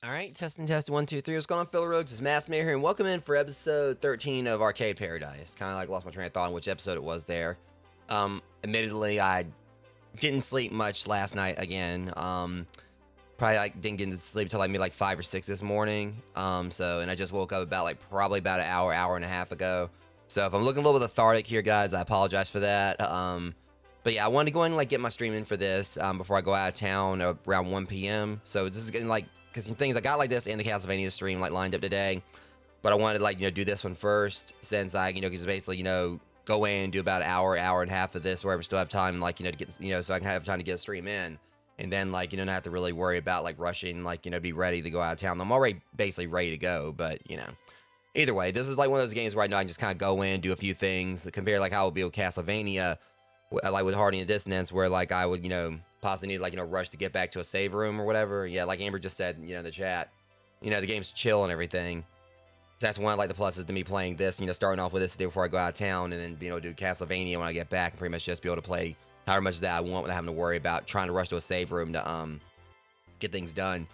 Alright, testing, 1, 2, 3. What's going on, fellow rogues? It's Maskmaker here, and welcome in for episode 13 of Arcade Paradise. Kind of like lost my train of thought on which episode it was there. Admittedly, I didn't sleep much last night again. Probably like didn't get into sleep until like maybe like 5 or 6 this morning. And I just woke up probably about an hour and a half ago. So if I'm looking a little bit lethargic here, guys, I apologize for that. But yeah, I wanted to go in and like get my stream in for this before I go out of town around 1 p.m. So this is getting like, because some things I got like this and the Castlevania stream like lined up today, but I wanted to like do this one first, since I because basically go in and do about an hour and a half of this wherever I still have time like to get so I can have time to get a stream in, and then like not have to really worry about like rushing be ready to go out of town. I'm already basically ready to go, but either way, this is like one of those games where I know I can just kind of go in, do a few things, compare like how it would be with Castlevania, like with Hardy and Dissonance, where like I would possibly need rush to get back to a save room or whatever. Yeah, like Amber just said in the chat, the game's chill and everything. So that's one of like the pluses to me playing this, starting off with this today before I go out of town, and then do Castlevania when I get back, and pretty much just be able to play however much that I want without having to worry about trying to rush to a save room to get things done.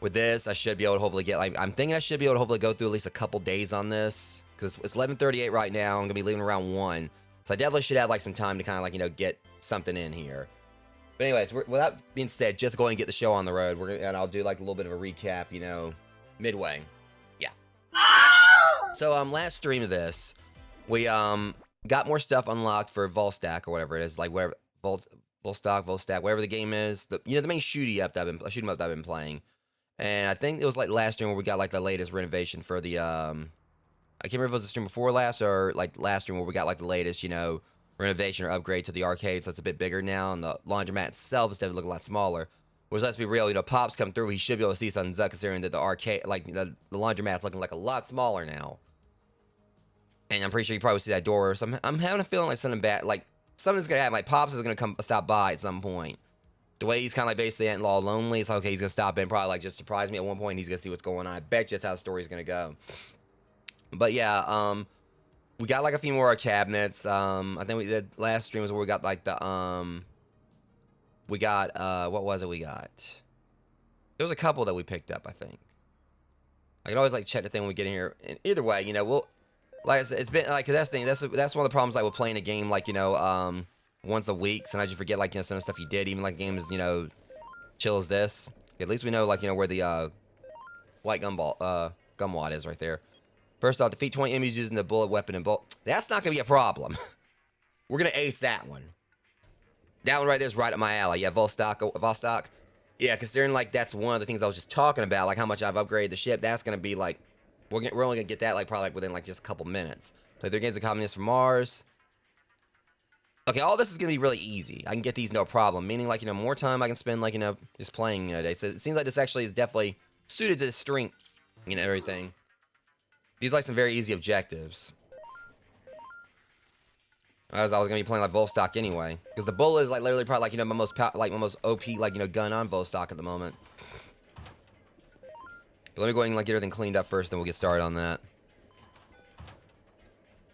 With this, I should be able to hopefully get I'm thinking I should be able to hopefully go through at least a couple days on this, because it's 11:38 right now. I'm gonna be leaving around 1, so I definitely should have like some time to kind of get something in here. But anyways, with that being said, just go ahead and get the show on the road. And I'll do like a little bit of a recap, midway. Yeah. So last stream of this, we got more stuff unlocked for Volstack or whatever it is, like whatever Volstack, whatever the game is. The main shoot 'em up that I've been playing. And I think it was like last stream where we got like the latest renovation for the I can't remember if it was the stream before last or like last stream where we got like the latest, renovation or upgrade to the arcade, so it's a bit bigger now, and the laundromat itself is definitely looking a lot smaller. Which, let's be real, Pop's come through, he should be able to see something's up, considering that the arcade, the laundromat's looking like a lot smaller now. And I'm pretty sure you probably see that door, so I'm having a feeling like something bad, like something's gonna happen, like Pops is gonna stop by at some point. The way he's kind of like basically all lonely, it's like, okay, he's gonna stop in, probably like just surprise me at one point, and he's gonna see what's going on. I bet you that's how the story's gonna go. But yeah, we got like a few more cabinets. I think the last stream was where we got like the We got, what was it we got? There was a couple that we picked up, I think. I can always, like, check the thing when we get in here. And either way, you know, we'll, like I said, it's been, like, 'cause that's the thing, that's one of the problems, like, with playing a game, like, you know, once a week. Sometimes you forget, like, you know, some of the stuff you did, even, like, a game is, you know, chill as this. At least we know, like, you know, where the, white gumwad is right there. First off, defeat 20 enemies using the bullet weapon and bolt. That's not gonna be a problem. We're gonna ace that one. That one right there is right up my alley. Yeah, Vostok. Yeah, considering, like, that's one of the things I was just talking about, like, how much I've upgraded the ship. That's gonna be, like, we're only gonna get that, like, probably, like, within, like, just a couple minutes. Play 3 games of Communists from Mars. Okay, all this is gonna be really easy. I can get these no problem. Meaning, like, you know, more time I can spend, like, you know, just playing a day. So it seems like this actually is definitely suited to the strength, you know, everything. These like some very easy objectives. As I was gonna be playing like Vostok anyway, because the bullet is like literally probably like, you know, my most OP, like, you know, gun on Vostok at the moment. But let me go ahead and, like, get everything cleaned up first, then we'll get started on that.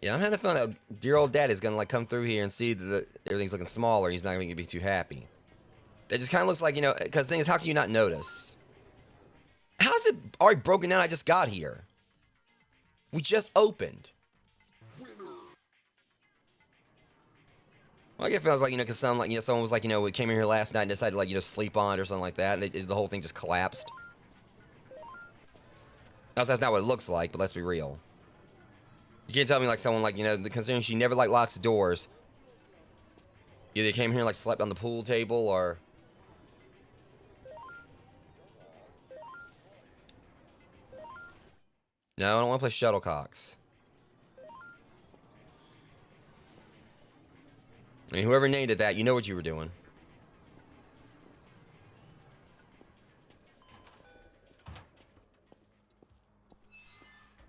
Yeah, I'm having the feeling that dear old daddy's gonna, like, come through here and see that everything's looking smaller. He's not gonna be too happy. It just kind of looks like, you know, because the thing is, how can you not notice? How's it already broken down? I just got here. We just opened. Well, I get feels like, you know, because some, like, you know, someone was like, you know, we came in here last night and decided to, like, you know, sleep on it or something like that, and the whole thing just collapsed. That's not what it looks like, but let's be real. You can't tell me, like, someone, like, you know, considering she never, like, locks the doors. Either they came here and, like, slept on the pool table, or... No, I don't want to play shuttlecocks. I mean, whoever named it that, you know what you were doing.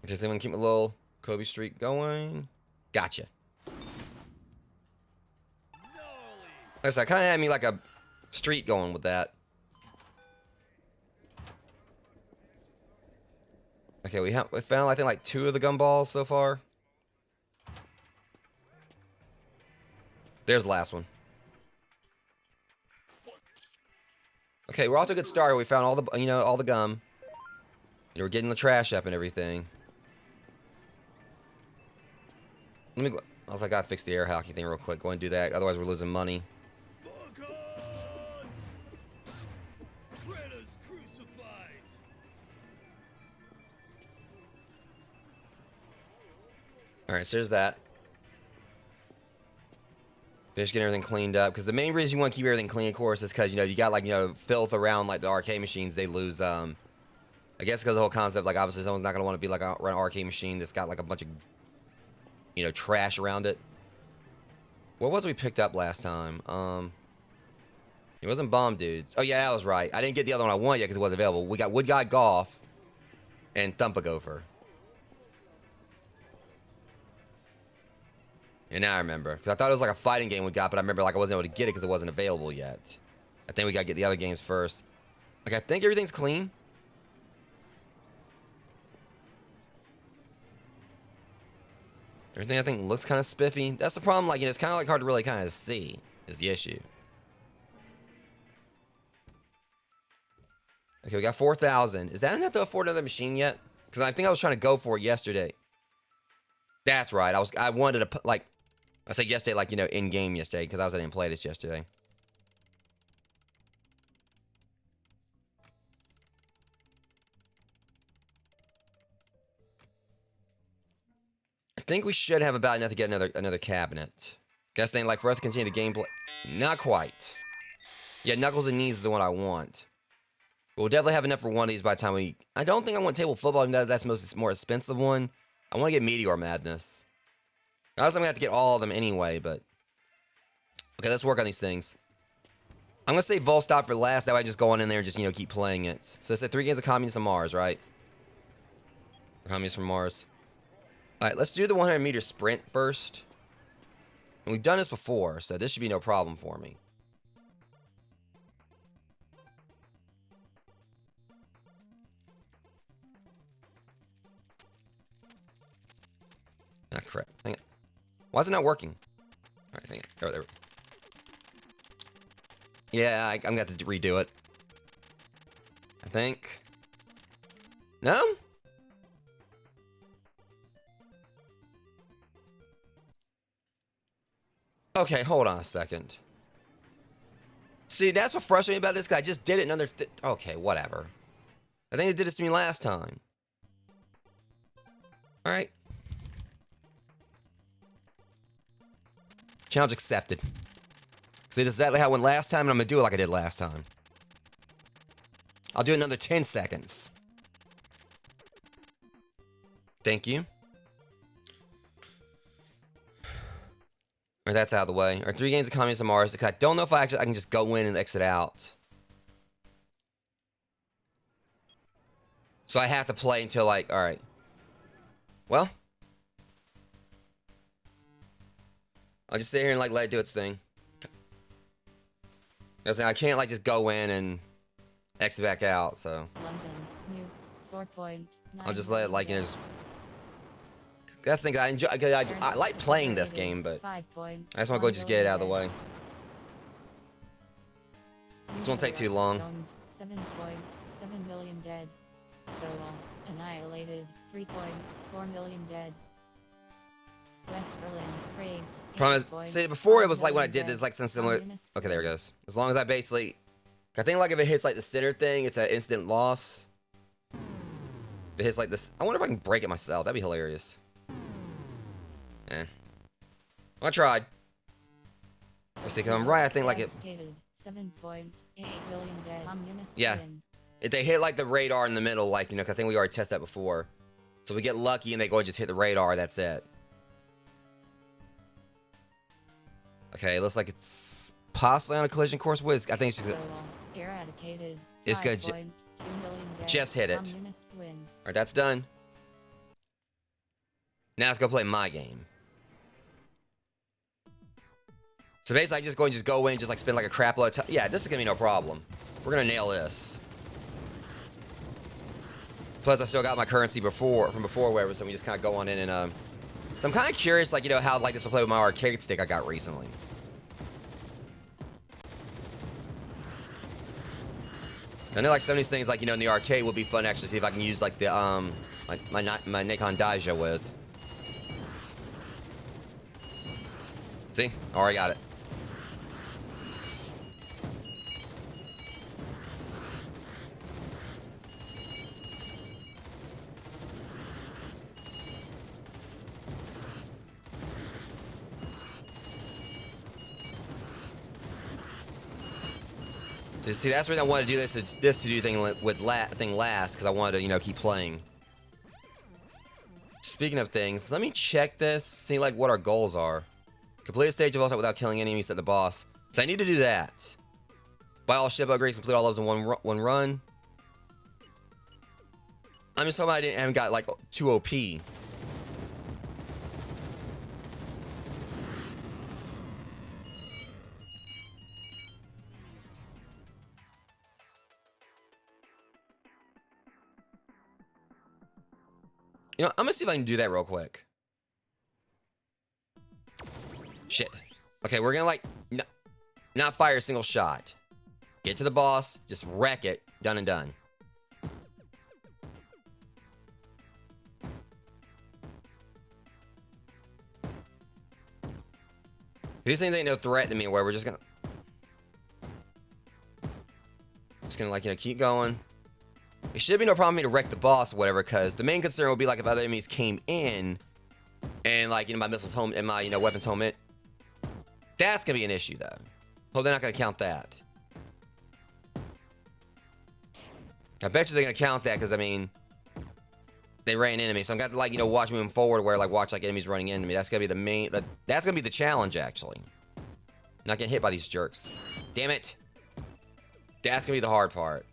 Okay, so I'm gonna keep a little Kobe streak going. Gotcha. Like I said, I kind of had me like a streak going with that. Okay, we found, I think, like 2 of the gumballs so far. There's the last one. Okay, we're off to a good start. We found all the, you know, all the gum. And we're getting the trash up and everything. Let me go. I was like, I gotta fix the air hockey thing real quick. Go and do that. Otherwise, we're losing money. Alright, so there's that. Just getting everything cleaned up. Because the main reason you want to keep everything clean, of course, is because, you know, you got, like, you know, filth around, like, the arcade machines. They lose, I guess because the whole concept, like, obviously someone's not going to want to be, like, run an arcade machine that's got, like, a bunch of, you know, trash around it. What was it we picked up last time? It wasn't Bomb Dudes. Oh, yeah, that was right. I didn't get the other one I wanted yet because it wasn't available. We got Wood God Golf and Thump a Gopher. And now I remember. Because I thought it was like a fighting game we got, but I remember, like, I wasn't able to get it because it wasn't available yet. I think we got to get the other games first. Like, I think everything's clean. Everything, I think, looks kind of spiffy. That's the problem. Like, you know, it's kind of, like, hard to really kind of see is the issue. Okay, we got 4,000. Is that enough to afford another machine yet? Because I think I was trying to go for it yesterday. That's right. I wanted to put, like, I said yesterday, like, you know, in game yesterday, because I didn't play this yesterday. I think we should have about enough to get another cabinet. Guess thing, like, for us to continue the gameplay. Not quite. Yeah, Knuckles and Knees is the one I want. We'll definitely have enough for one of these by the time we... I don't think I want Table Football. That's the more expensive one. I want to get Meteor Madness. I was going to have to get all of them anyway, but... Okay, let's work on these things. I'm going to say Volstop for last. That way I just go on in there and just, you know, keep playing it. So it's the 3 games of Communists on Mars, right? Communists from Mars. Alright, let's do the 100-meter sprint first. And we've done this before, so this should be no problem for me. Ah, crap. Hang on. Why is it not working? Alright, hang on. Oh, there we go. Yeah, I'm gonna have to redo it. I think. No? Okay, hold on a second. See, that's what frustrates me about this guy. I just did it another... Okay, whatever. I think they did this to me last time. Alright. Challenge accepted. See, this is exactly how it went last time, and I'm gonna do it like I did last time. I'll do it another 10 seconds. Thank you. Or that's out of the way. Or 3 games of Communist on Mars. I don't know if I can just go in and exit out. So I have to play until like, alright. Well. I'll just sit here and like let it do its thing. I can't like just go in and exit back out, so. London, mute, 4.9 I'll just let it like, you know, just... That's the thing, I enjoy, I like playing this game, but I just want to go just get it out of the way. This won't take too long. 7.7 million dead. So annihilated. 3.4 million dead. West Berlin, praised. Promise. See, before it was like when I did this, like something similar. Okay, there it goes. As long as I basically, I think like if it hits like the center thing, it's an instant loss. If it hits like this, I wonder if I can break it myself. That'd be hilarious. Eh. Well, I tried. Let's see, cause I'm right. I think like it. 7.8 billion dead. Yeah. If they hit like the radar in the middle, like, you know, 'cause I think we already tested that before. So we get lucky and they go and just hit the radar. That's it. Okay, it looks like it's possibly on a collision course with. I think it's just. Eradicated. It's gonna just hit it. Alright, that's done. Now let's go play my game. So basically, I just go in, just like spend like a crap load of time. Yeah, this is gonna be no problem. We're gonna nail this. Plus, I still got my currency from before, whatever. So we just kind of go on in and So I'm kind of curious, like, you know, how like this will play with my arcade stick I got recently. I know like some of these things, like, you know, in the arcade would be fun to actually see if I can use like the like my Nikon Daija with. See? Already got it. See, that's the reason I wanted to do this to do thing with last, because I wanted to, you know, keep playing. Speaking of things, let me check this, see like what our goals are. Complete a stage of boss without killing enemies at the boss. So I need to do that. Buy all ship upgrades, complete all those in one run. I'm just hoping I haven't got like too OP. You know, I'm gonna see if I can do that real quick. Shit. Okay, we're gonna like not fire a single shot. Get to the boss, just wreck it, done and done. These things ain't no threat to me where we're just gonna like, you know, keep going. It should be no problem for me to wreck the boss or whatever, because the main concern will be like if other enemies came in and like, you know, my missiles home and my, you know, weapons home in. That's gonna be an issue though. Well, they're not gonna count that. I bet you they're gonna count that because I mean they ran into me, so I'm gonna like, you know, watch moving forward where like watch like enemies running into me. That's gonna be the main that's gonna be the challenge actually. Not getting hit by these jerks. Damn it. That's gonna be the hard part.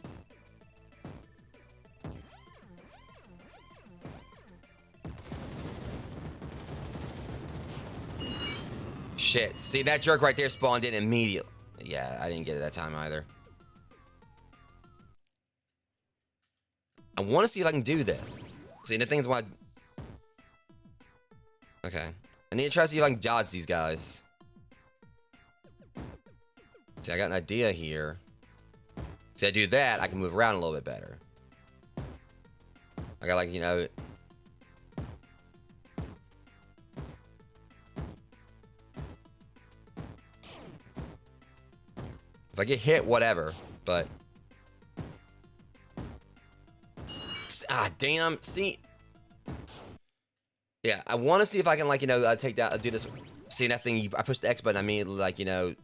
Shit. See, that jerk right there spawned in immediately. Yeah, I didn't get it that time either. I want to see if I can do this. See, the thing is why... Okay. I need to try to see if I can dodge these guys. See, I got an idea here. See, I do that, I can move around a little bit better. I got like, you know... If I get hit, whatever, but... Ah, damn, see... Yeah, I want to see if I can, like, you know, take that, do this... See, that thing, I push the X button, I immediately, like, you know,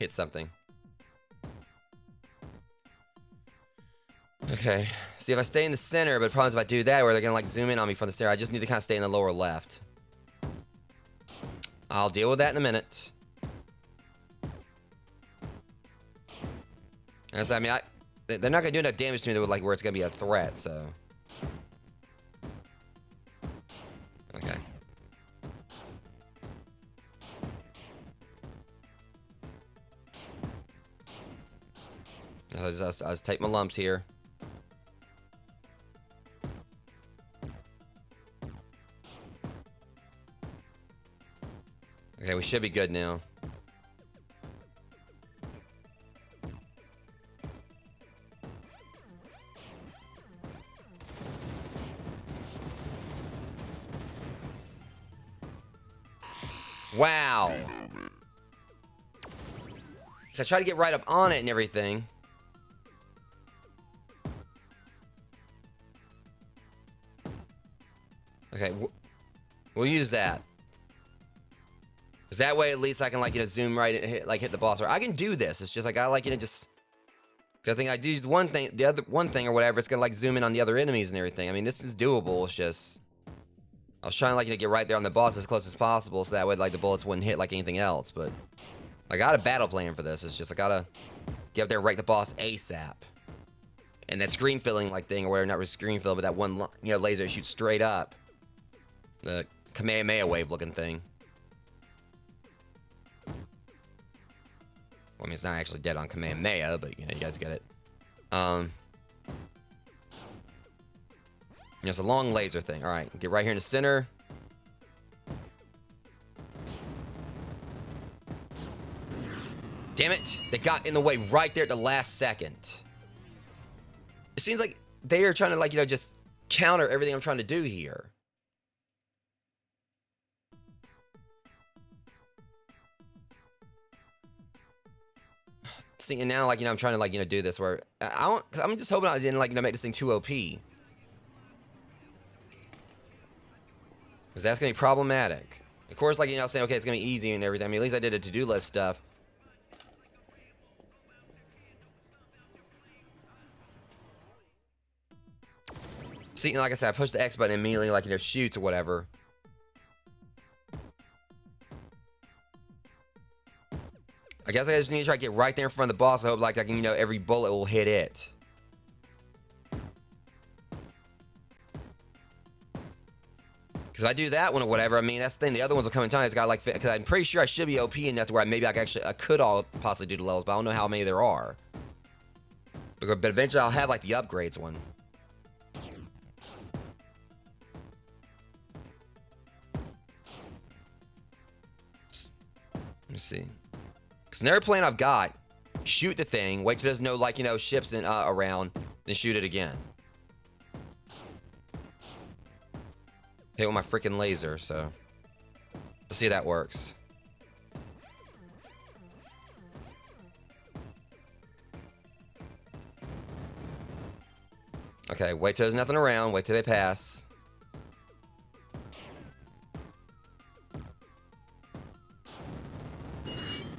hit something. Okay, see if I stay in the center, but the problem is if I do that, where they're gonna, like, zoom in on me from the center, I just need to kind of stay in the lower left. I'll deal with that in a minute. And so, I mean, they're not gonna do enough damage to me, like, where it's gonna be a threat, so... Okay. I'll just take my lumps here. Okay, we should be good now. Wow. So I try to get right up on it and everything. Okay, we'll use that. Cause that way at least I can, like, you know, zoom right and hit the boss. Or I can do this. It's just like I like, you know, just. Cause I think I do one thing, the other one thing or whatever. It's gonna, like, zoom in on the other enemies and everything. I mean, this is doable. It's just I was trying, like, you know, get right there on the boss as close as possible, so that way, like, the bullets wouldn't hit like anything else. But I got a battle plan for this. It's just I gotta get up there and wreck the boss ASAP. And that screen filling, like, thing or whatever, not really screen fill, but that one, you know, laser that shoots straight up. The Kamehameha wave looking thing. Well, I mean, it's not actually dead on Kamehameha, but, you know, you guys get it. You know, it's a long laser thing. All right, get right here in the center. Damn it. They got in the way right there at the last second. It seems like they are trying to, like, you know, just counter everything I'm trying to do here. And now, like, you know, I'm trying to, like, you know, do this where cause I'm just hoping I didn't, like, you know, make this thing too OP. Because that's gonna be problematic. Of course, like, you know, saying, okay, it's gonna be easy and everything. I mean, at least I did a to-do list stuff. See, like I said, I pushed the X button and immediately, like, you know, shoots or whatever. I guess I just need to try to get right there in front of the boss. I hope, like, I can, you know, every bullet will hit it. Because I do that one or whatever, I mean, that's the thing. The other ones will come in time. It's got, like, because I'm pretty sure I should be OP enough to where maybe I could all possibly do the levels, but I don't know how many there are. But eventually I'll have, like, the upgrades one. Let me see. Because another plan I've got, shoot the thing, wait till there's no, like, you know, ships around, then shoot it again. Hit with my freaking laser, so let's see if that works. Okay, wait till there's nothing around, wait till they pass.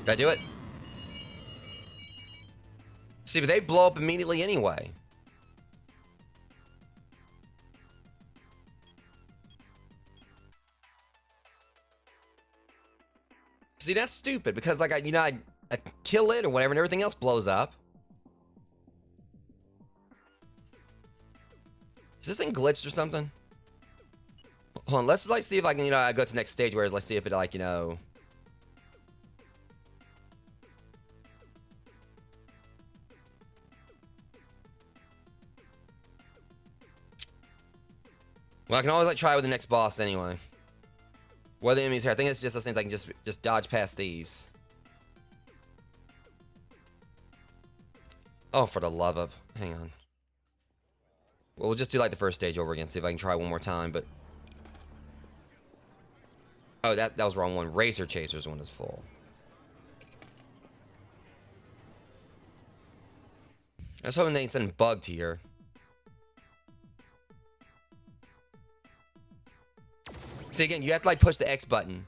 Did I do it? See, but they blow up immediately anyway. See, that's stupid because, like, I kill it or whatever and everything else blows up. Is this thing glitched or something? Hold on, let's, like, see if I can, you know, I go to the next stage where let's see if it, like, you know. Well, I can always, like, try with the next boss anyway. What are the enemies here? I think it's just those things I can just dodge past these. Oh, for the love of... Hang on. Well, we'll just do like the first stage over again, see if I can try one more time, but... Oh, that was the wrong one. Racer Chasers one is full. I was hoping they ain't sending bugged here. See, again, you have to, like, push the X button.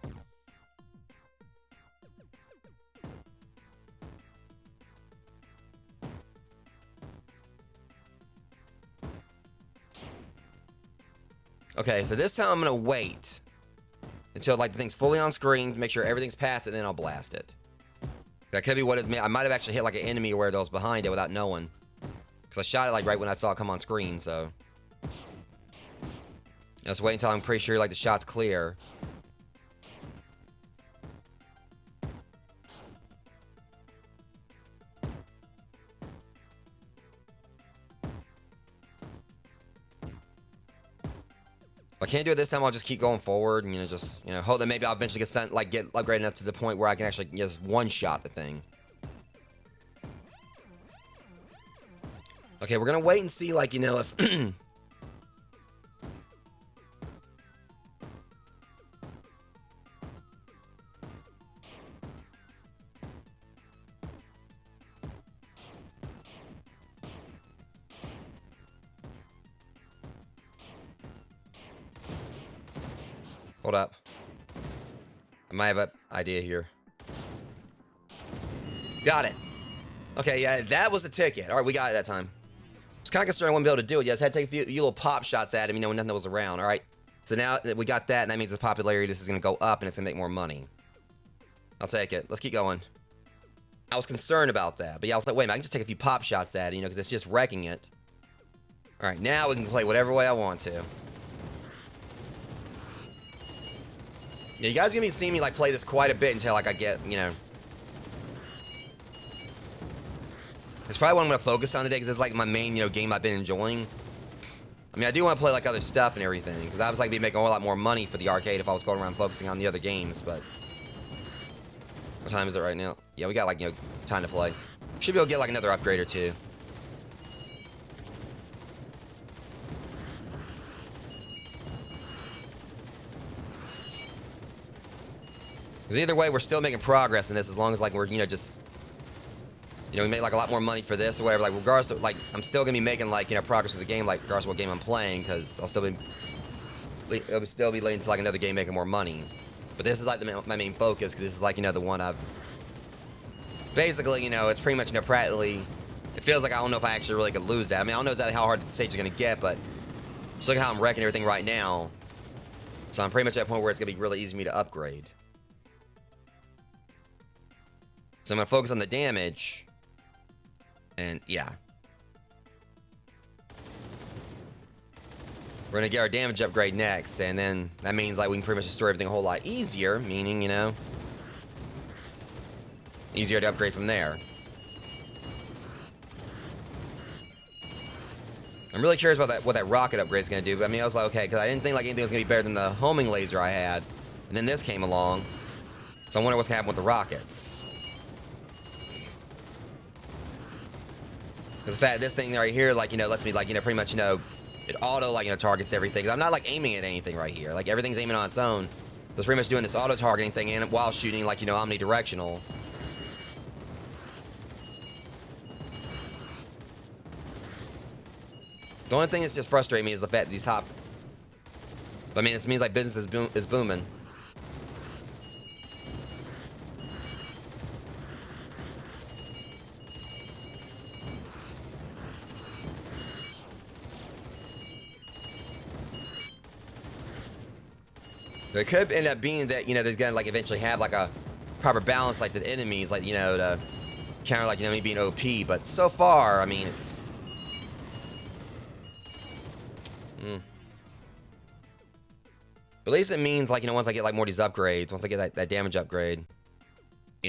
Okay, so this time I'm gonna wait until, like, the thing's fully on screen, make sure everything's past it, and then I'll blast it. That could be what it's made. I might have actually hit, like, an enemy where that was behind it without knowing. Because I shot it, like, right when I saw it come on screen, so... Just wait until I'm pretty sure, like, the shot's clear. If I can't do it this time, I'll just keep going forward and, just, hope that maybe I'll eventually get sent, like, get upgraded up to the point where I can actually just one-shot the thing. Okay, we're gonna wait and see, like, if... Hold up. I might have an idea here. Got it. Okay, yeah, that was the ticket. All right, we got it that time. I was kind of concerned I wouldn't be able to do it. Yeah, I just had to take a few little pop shots at him, when nothing was around. All right, so now that we got that, and that means the popularity of this is going to go up, and it's going to make more money. I'll take it. Let's keep going. I was concerned about that, but yeah, I was like, wait a minute, I can just take a few pop shots at it, because it's just wrecking it. All right, now we can play whatever way I want to. Yeah, you guys are going to be seeing me, like, play this quite a bit until, like, I get, It's probably what I'm going to focus on today, because it's, like, my main, game I've been enjoying. I mean, I do want to play, like, other stuff and everything, because I was, like, be making a whole lot more money for the arcade if I was going around focusing on the other games, but... What time is it right now? Yeah, we got, like, time to play. Should be able to get, like, another upgrade or two. Because either way, we're still making progress in this, as long as, like, we're, just... we make, like, a lot more money for this or whatever. Like, regardless of, like, I'm still going to be making, like, progress with the game, like, regardless of what game I'm playing, because I'll still be... It'll still be leading to, like, another game making more money. But this is, like, my main focus, because this is, like, the one I've... Basically, it's pretty much, practically... It feels like I don't know if I actually really could lose that. I mean, I don't know exactly how hard the stage is going to get, but... Just look at how I'm wrecking everything right now. So I'm pretty much at a point where it's going to be really easy for me to upgrade. So I'm going to focus on the damage. And, yeah. We're going to get our damage upgrade next. And then that means, like, we can pretty much destroy everything a whole lot easier. Meaning, easier to upgrade from there. I'm really curious about what that rocket upgrade is going to do. But, I mean, I was like, okay, because I didn't think, like, anything was going to be better than the homing laser I had. And then this came along. So I wonder what's going to happen with the rockets. The fact this thing right here, like, lets me, like, pretty much, it auto, like, targets everything. 'Cause I'm not, like, aiming at anything right here. Like, everything's aiming on its own. So it's pretty much doing this auto targeting thing and while shooting, like, omnidirectional. The only thing that's just frustrating me is the fact that these hop. But, I mean, this means, like, business is booming. It could end up being that, there's gonna, like, eventually have, like, a proper balance, like, the enemies, like, to counter, like, me being OP. But so far, I mean, it's... But at least it means, like, once I get, like, more of these upgrades, once I get that damage upgrade,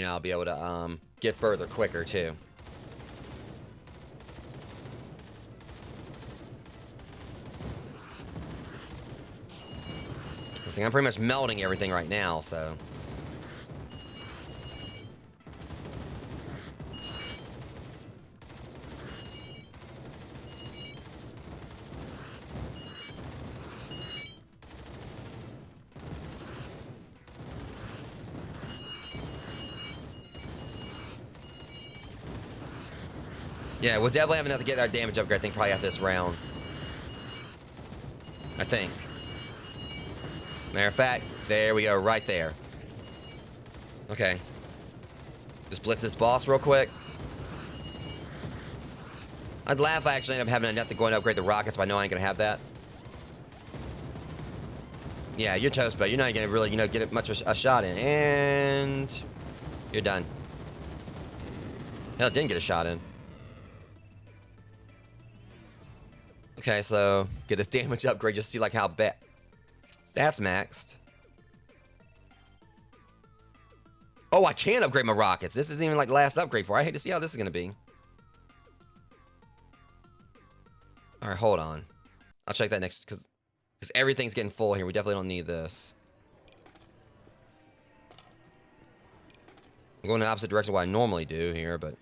I'll be able to, get further quicker, too. I'm pretty much melting everything right now, so... Yeah, we'll definitely have enough to get our damage upgrade, I think, probably after this round. I think. Matter of fact, there we go, right there. Okay. Just blitz this boss real quick. I'd laugh if I actually end up having enough to go and upgrade the rockets, but I know I ain't gonna have that. Yeah, you're toast, but you're not gonna really, get much a shot in. And you're done. Hell, it didn't get a shot in. Okay, so get this damage upgrade just to see like how bad. That's maxed. Oh, I can upgrade my rockets. This isn't even like the last upgrade for. I hate to see how this is gonna be. All right, hold on. I'll check that next because everything's getting full here. We definitely don't need this. I'm going in the opposite direction of what I normally do here, but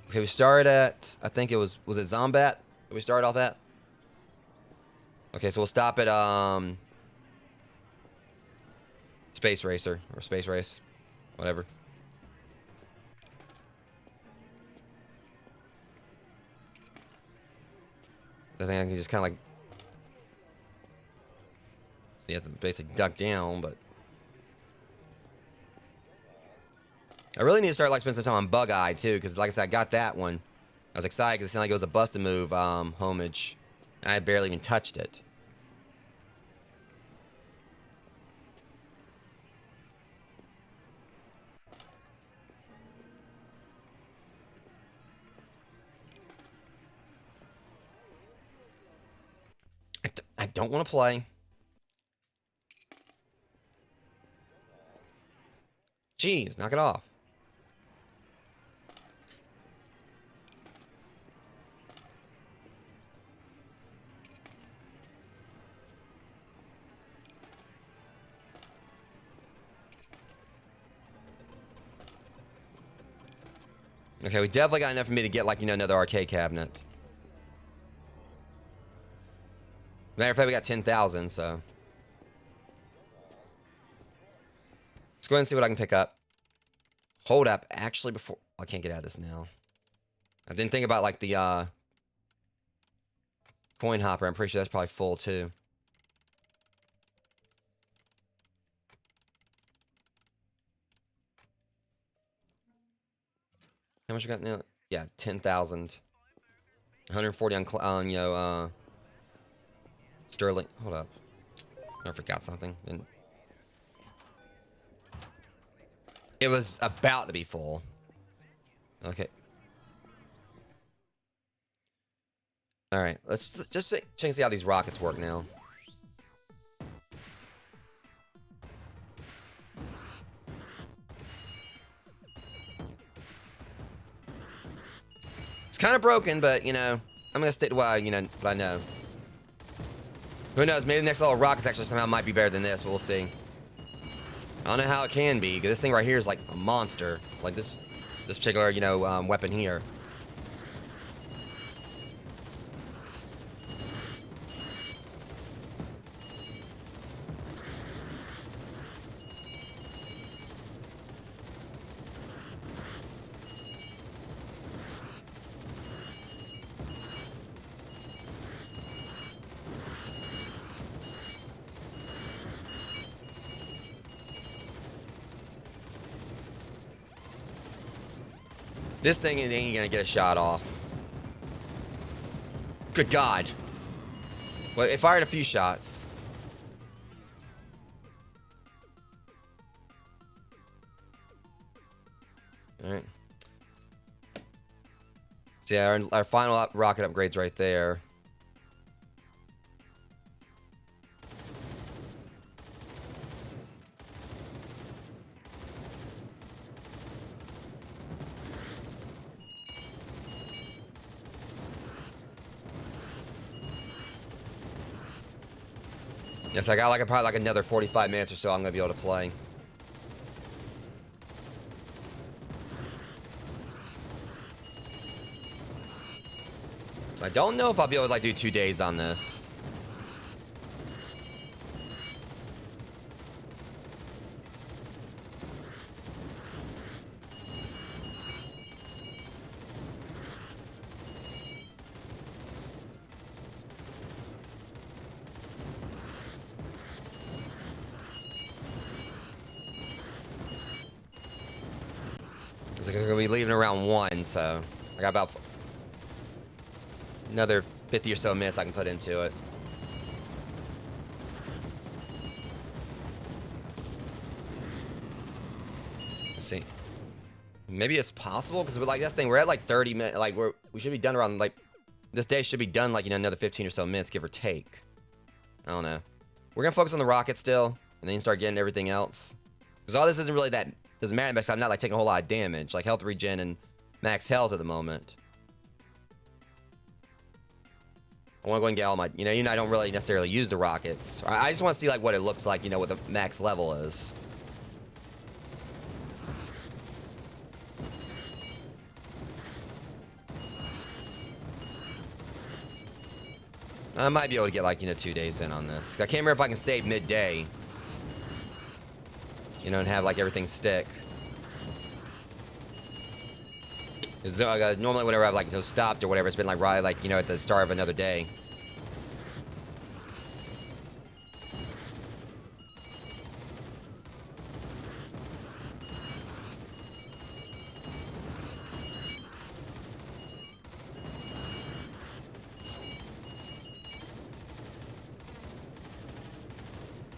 okay, we started at, I think it was it Zombat? Did we start off at? Okay, so we'll stop at Space Racer or Space Race, whatever. I think I can just kind of like, you have to basically duck down, but I really need to start like spending some time on Bug Eye too, because like I said, I got that one. I was excited because it sounded like it was a busted move homage. I barely even touched it. I don't want to play. Jeez, knock it off. Okay, we definitely got enough for me to get, like, another arcade cabinet. Matter of fact, we got 10,000, so. Let's go ahead and see what I can pick up. Hold up. Actually, before... I can't get out of this now. I didn't think about, like, the, coin hopper. I'm pretty sure that's probably full, too. How much we got now? Yeah, 10,000. 140 on Sterling. Hold up. I forgot something. It was about to be full. Okay. Alright, let's just check and see how these rockets work now. It's kind of broken, but, I'm going to stick to what I know. Who knows, maybe the next level of rockets actually somehow might be better than this, but we'll see. I don't know how it can be, because this thing right here is like a monster. Like this particular, weapon here. This thing ain't gonna get a shot off. Good God. Well, it fired a few shots. Alright. So yeah, our final rocket upgrade's right there. Yes, I got probably like another 45 minutes or so I'm gonna be able to play. So I don't know if I'll be able to do 2 days on this. Because they're gonna be leaving around 1, so I got about another 50 or so minutes I can put into it. Let's see. Maybe it's possible because like this thing, we're at like 30 minutes. Like we should be done around like this day should be done like another 15 or so minutes, give or take. I don't know. We're gonna focus on the rocket still, and then start getting everything else. Because all this isn't really that doesn't matter because I'm not like taking a whole lot of damage, like health regen and max health at the moment. I want to go and get all my, I don't really necessarily use the rockets. I just want to see like what it looks like, what the max level is. I might be able to get like, 2 days in on this. I can't remember if I can save midday. And have like everything stick. Normally whenever I've like stopped or whatever, it's been like right like, at the start of another day.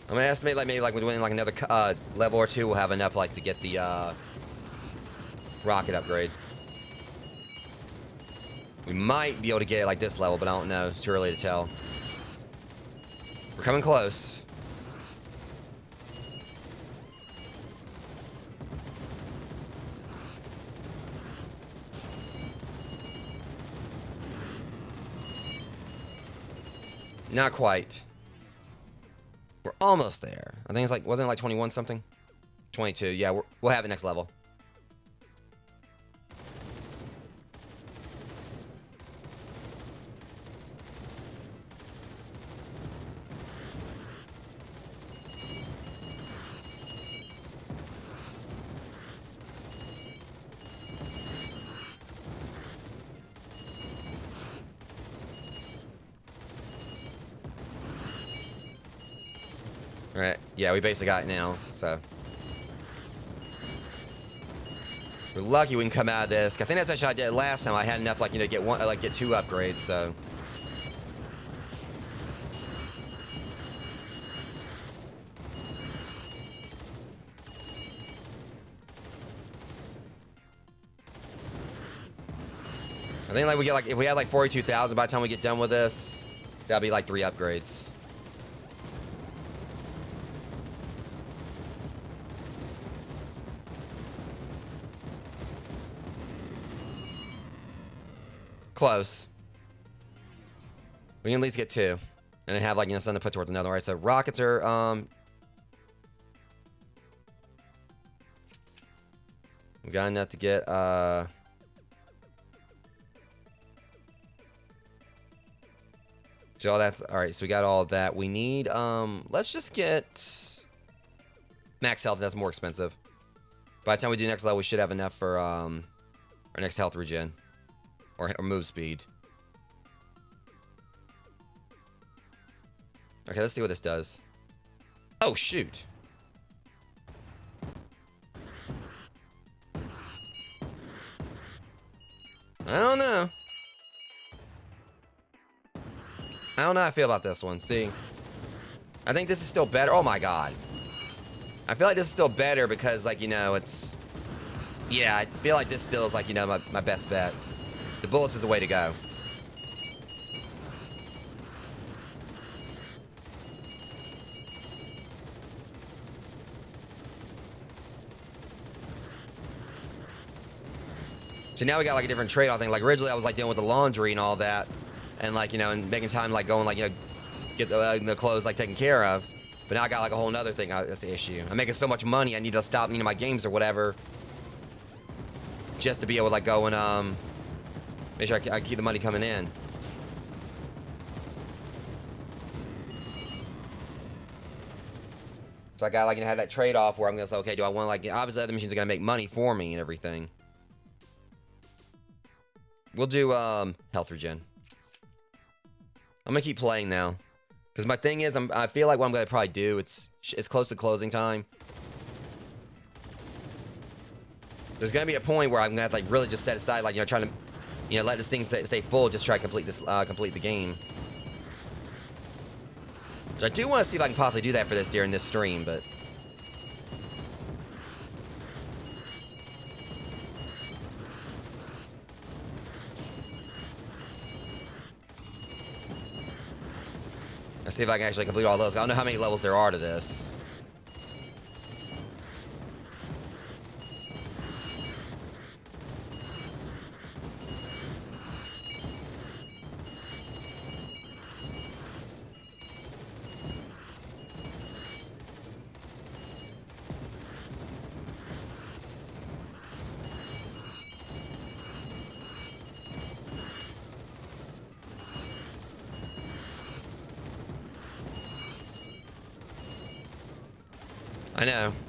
I'm gonna estimate like maybe like within like another level or two, we'll have enough like to get the rocket upgrade. We might be able to get it like this level, but I don't know. It's too early to tell. We're coming close. Not quite. We're almost there. I think it's like, wasn't it like 21 something? 22. Yeah, we'll have it next level. Alright, yeah, we basically got it now, so. We're lucky we can come out of this. I think that's actually I did last time. I had enough, like, to get one, like, get 2 upgrades, so. I think, like, we get, like, if we had, like, 42,000 by the time we get done with this, that'll be, like, 3 upgrades. Close. We can at least get 2. And then have, like, something to put towards another. All right, so rockets are, we got enough to get, so that's, all right, so we got all of that. We need, let's just get max health. That's more expensive. By the time we do next level, we should have enough for, our next health regen. Or move speed. Okay, let's see what this does. Oh, shoot. I don't know. I don't know how I feel about this one. See? I think this is still better. Oh, my God. I feel like this is still better because, like, it's... Yeah, I feel like this still is, like, my best bet. The bullets is the way to go. So now we got like a different trade-off thing. Like originally I was like dealing with the laundry and all that. And like, and making time like going like, get the clothes like taken care of. But now I got like a whole nother thing that's the issue. I'm making so much money I need to stop, my games or whatever. Just to be able to like go and make sure I keep the money coming in. So I got like have that trade-off where I'm gonna say, okay, do I want like obviously other machines are gonna make money for me and everything. We'll do health regen. I'm gonna keep playing now, because my thing is I feel like what I'm gonna probably do it's close to closing time. There's gonna be a point where I'm gonna have to, like, really just set aside, like, you know, trying to, you know, let this thing stay full, just try to complete this, complete the game. So I do want to see if I can possibly do that for this during this stream, but let's see if I can actually complete all those. I don't know how many levels there are to this.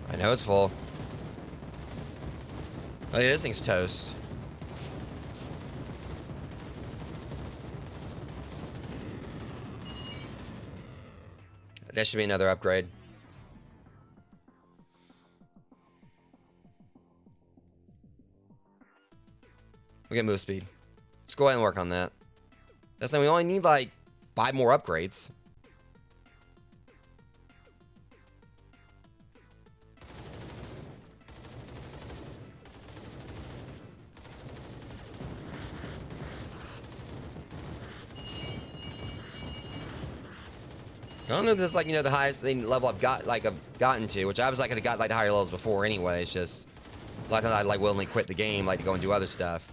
I know it's full. Oh yeah, this thing's toast. That should be another upgrade. We get move speed. Let's go ahead and work on that. That's we only need like 5 more upgrades. I don't know if this is like, you know, the highest level I've gotten to, which I was like could have got like the higher levels before anyway. It's just a lot of times I'd like willingly quit the game, like to go and do other stuff.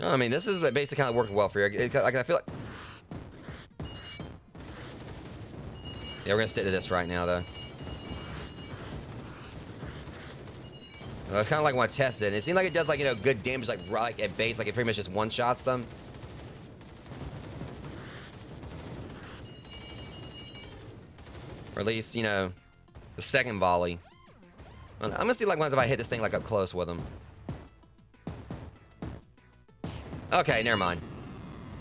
No, I mean, this is basically kind of working well for you. Like, I feel like, yeah, we're gonna stick to this right now though. I was kind of like want to test it. And it seemed like it does like, you know, good damage like at base, like it pretty much just one-shots them. Or at least, you know, the second volley. I'm gonna see like once if I hit this thing like up close with them. Okay, never mind.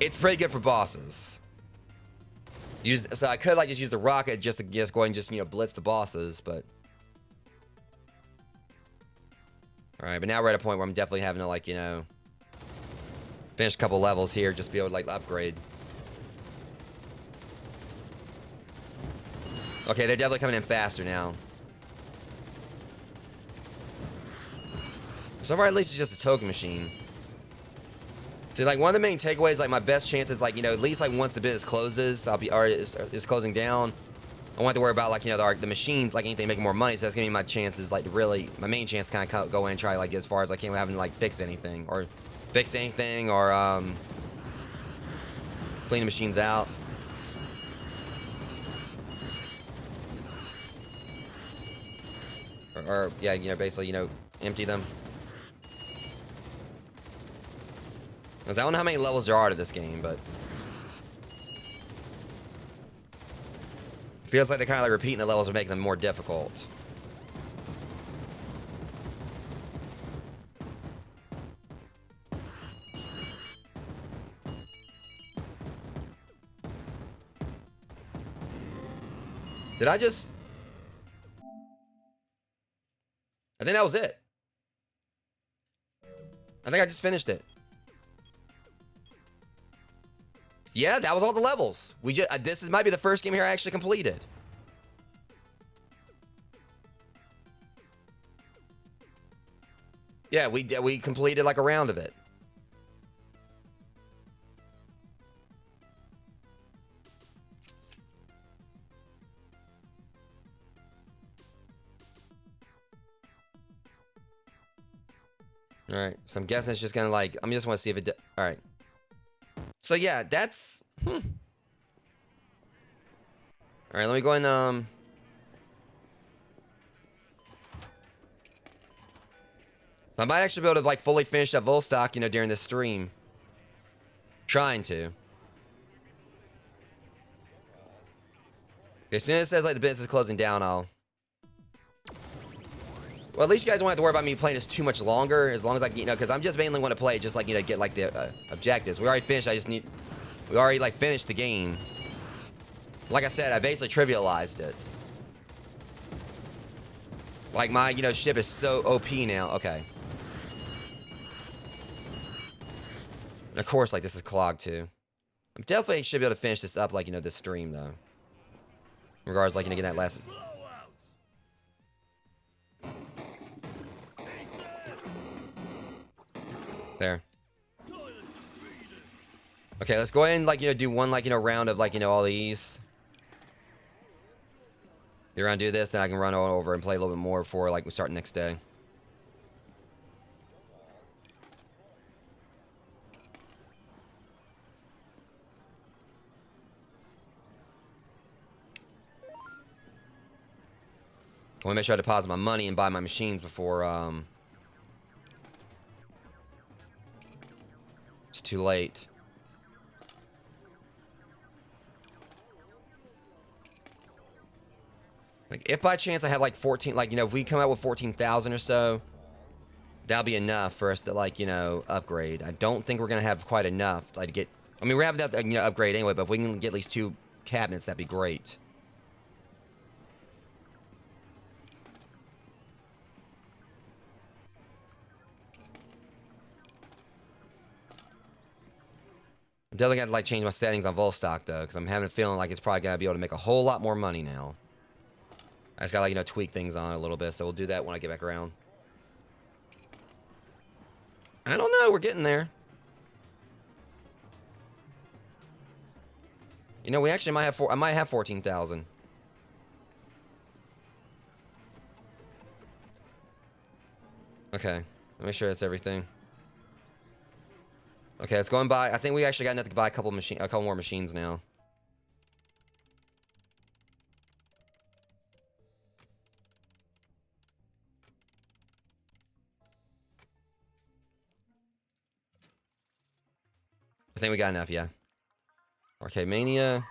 It's pretty good for bosses. So I could like just use the rocket just to go ahead and just, you know, blitz the bosses, but. Alright, but now we're at a point where I'm definitely having to, like, you know, finish a couple levels here just to be able to, like, upgrade. Okay, they're definitely coming in faster now. So far, at least it's just a token machine. See, like, one of the main takeaways, like, my best chances, like, you know, at least, like, once the business closes, is closing down, I don't have to worry about, like, you know, the machines, like, anything making more money. So that's gonna be my chances, like, to really, my main chance to kind of go in and try, like, get as far as I can without having to, like, fix anything or clean the machines out. Or yeah, you know, basically, you know, empty them. Because I don't know how many levels there are to this game, but feels like they're kind of like repeating the levels are making them more difficult. Did I just... I think that was it. I think I just finished it. Yeah, that was all the levels. This might be the first game here I actually completed. Yeah, we completed like a round of it. All right, so I'm guessing it's just gonna like, I just want to see if it. All right. So yeah, that's. All right, let me go and I might actually be able to like fully finish that Volstock, you know, during this stream. Trying to. As soon as it says like the business is closing down, I'll. Well, at least you guys don't have to worry about me playing this too much longer, as long as I, you know, because I'm just mainly want to play it just like, you know, get like the objectives. We already finished. We already like finished the game. Like I said, I basically trivialized it. Like my, you know, ship is so OP now. Okay. And of course, like this is clogged too. I'm definitely should be able to finish this up, like, you know, this stream though. In regards, like, you know, get that last. There. Okay, let's go ahead and, like, you know, do one, like, you know, round of, like, you know, all these. You're gonna do this, then I can run over and play a little bit more before, like, we start next day. I want to make sure I deposit my money and buy my machines before, it's too late. Like, if by chance I have, like, 14, like, you know, if we come out with 14,000 or so, that'll be enough for us to, like, you know, upgrade. I don't think we're going to have quite enough, like, to get, I mean, we're having that, you know, upgrade anyway, but if we can get at least 2 cabinets, that'd be great. I'm definitely going to, like, change my settings on Volstock, though, because I'm having a feeling like it's probably going to be able to make a whole lot more money now. I just got to, like, you know, tweak things on it a little bit, so we'll do that when I get back around. I don't know. We're getting there. You know, we actually might have I might have 14,000. Okay. Let me make sure that's everything. Okay, let's go and buy. I think we actually got enough to buy a couple more machines now. I think we got enough, yeah. Arcade Mania.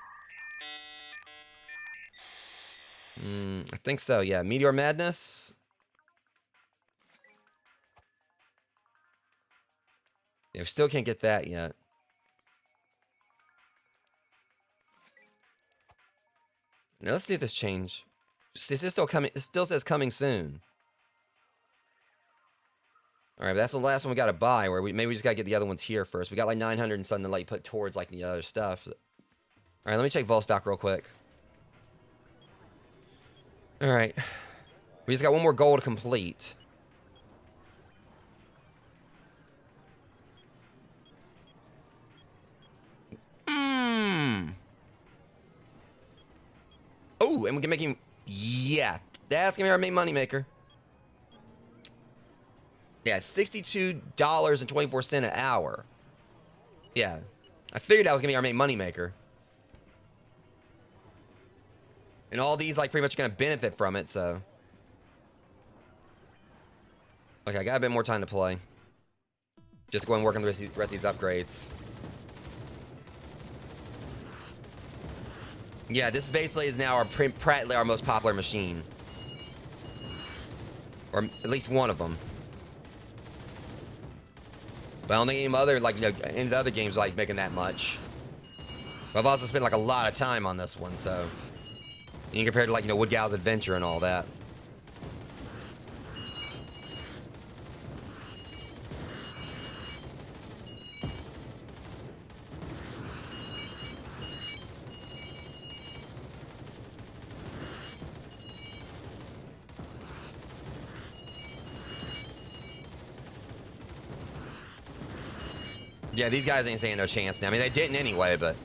I think so, yeah. Meteor Madness. Yeah, we still can't get that yet. Now let's see if this changed. Is this still coming? It still says coming soon. All right, but that's the last one we got to buy. Where maybe we just got to get the other ones here first. We got like 900 and something to like put towards like the other stuff. All right, let me check Volstock real quick. All right, we just got one more goal to complete. Oh, and we can make him. Yeah, that's gonna be our main moneymaker. Yeah, $62.24 an hour. Yeah, I figured that was gonna be our main moneymaker. And all these like pretty much gonna benefit from it. So, okay, I got a bit more time to play. Just go and work on the rest of these upgrades. Yeah, this basically is now practically our most popular machine. Or at least one of them. But I don't think any other, like, you know, any of the other games are, like, making that much. But I've also spent, like, a lot of time on this one, so. You can compare to, like, you know, Wood Gal's Adventure and all that. Yeah, these guys ain't saying no chance now. I mean, they didn't anyway, but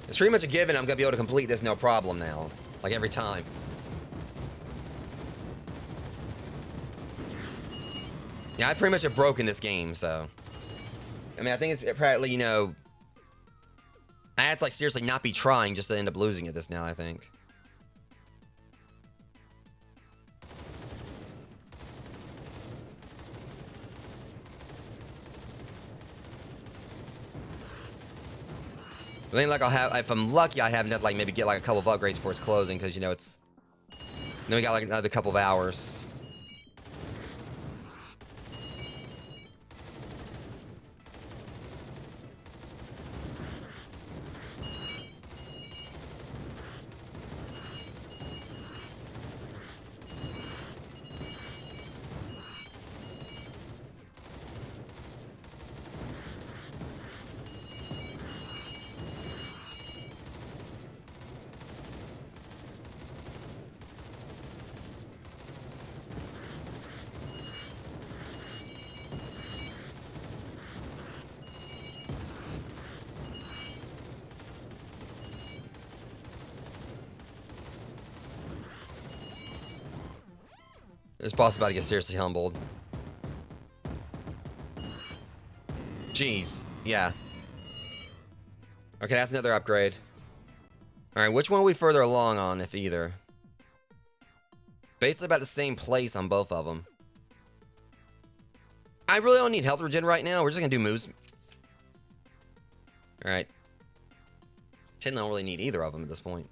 it's pretty much a given I'm gonna be able to complete this no problem now. Like every time. Yeah, I pretty much have broken this game, so. I mean, I think it's probably, you know, I have to, like, seriously not be trying just to end up losing at this now, I think. I think, like, I'll have, if I'm lucky, I have enough, like, maybe get, like, a couple of upgrades before it's closing, because, you know, it's Then we got like another couple of hours. This boss is about to get seriously humbled. Jeez. Yeah. Okay, that's another upgrade. Alright, which one are we further along on, if either? Basically about the same place on both of them. I really don't need health regen right now. We're just gonna do moves. Alright. Ten don't really need either of them at this point.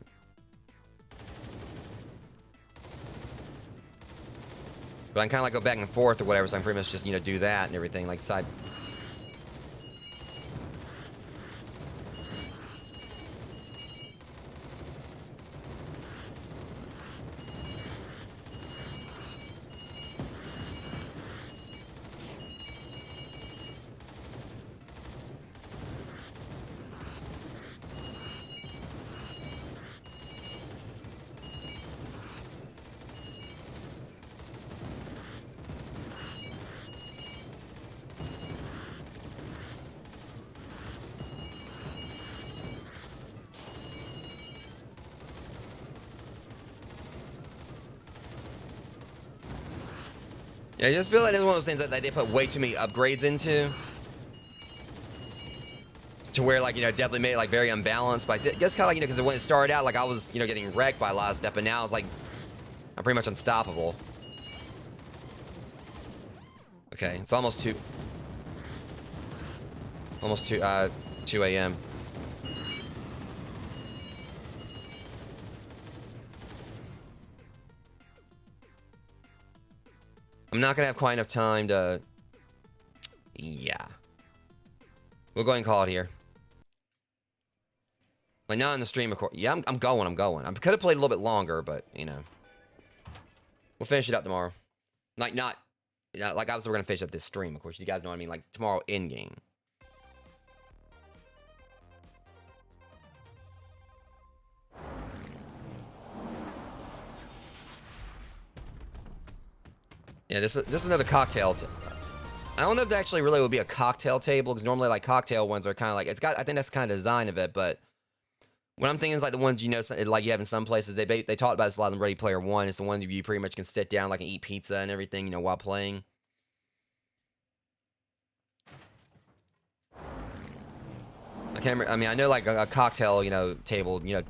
But I can kind of like go back and forth or whatever, so I can pretty much just, you know, do that and everything, like side. Yeah, I just feel like it's one of those things that they put way too many upgrades into. To where, like, you know, definitely made it, like, very unbalanced. But I guess kind of like, you know, because when it started out, like, I was, you know, getting wrecked by a lot of stuff. And now it's like, I'm pretty much unstoppable. Okay, it's almost 2 a.m. I'm not gonna have quite enough time to... Yeah. We'll go ahead and call it here. Like, not in the stream, of course. Yeah, I'm going. I could have played a little bit longer, but, you know. We'll finish it up tomorrow. Like, not like, obviously, we're gonna finish up this stream, of course. You guys know what I mean? Like, tomorrow in-game. Yeah, this is another cocktail. I don't know if that actually really would be a cocktail table, because normally, like, cocktail ones are kind of like, it's got, I think that's kind of design of it, but what I'm thinking is like the ones, you know, like you have in some places, they talked about this a lot in Ready Player One. It's the ones you pretty much can sit down, like, and eat pizza and everything, you know, while playing. I can't remember, I mean, I know like a cocktail, you know, table, you know,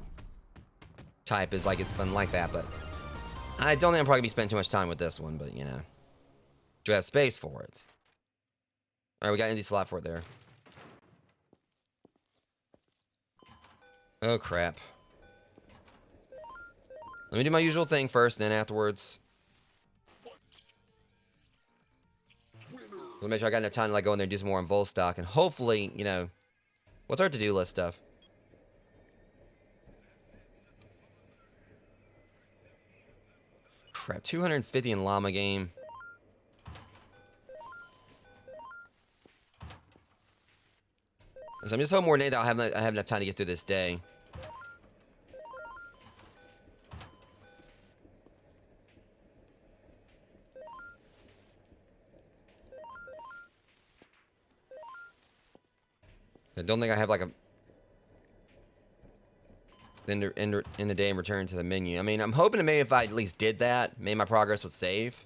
type is like, it's something like that, but I don't think I'm probably gonna be spending too much time with this one, but, you know, do I have space for it? All right, we got an empty slot for it there. Oh, crap. Let me do my usual thing first, and then afterwards. Let me make sure I got enough time to, like, go in there and do some more on Volstock, and hopefully, you know, what's our to-do list stuff? Crap, 250 in Llama game. So I'm just hoping more than that I have enough time to get through this day. I don't think I have like a in the day and return to the menu. I mean, I'm hoping to maybe if I at least did that, maybe my progress would save.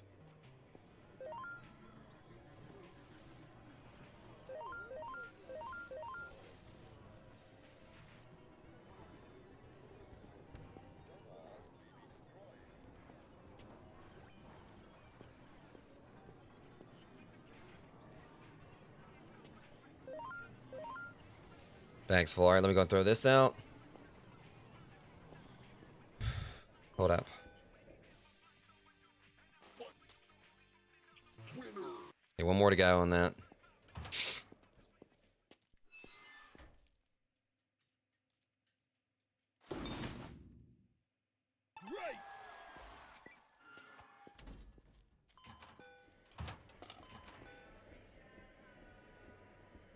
Thanks, Flora. Let me go and throw this out. Hold up. go on that.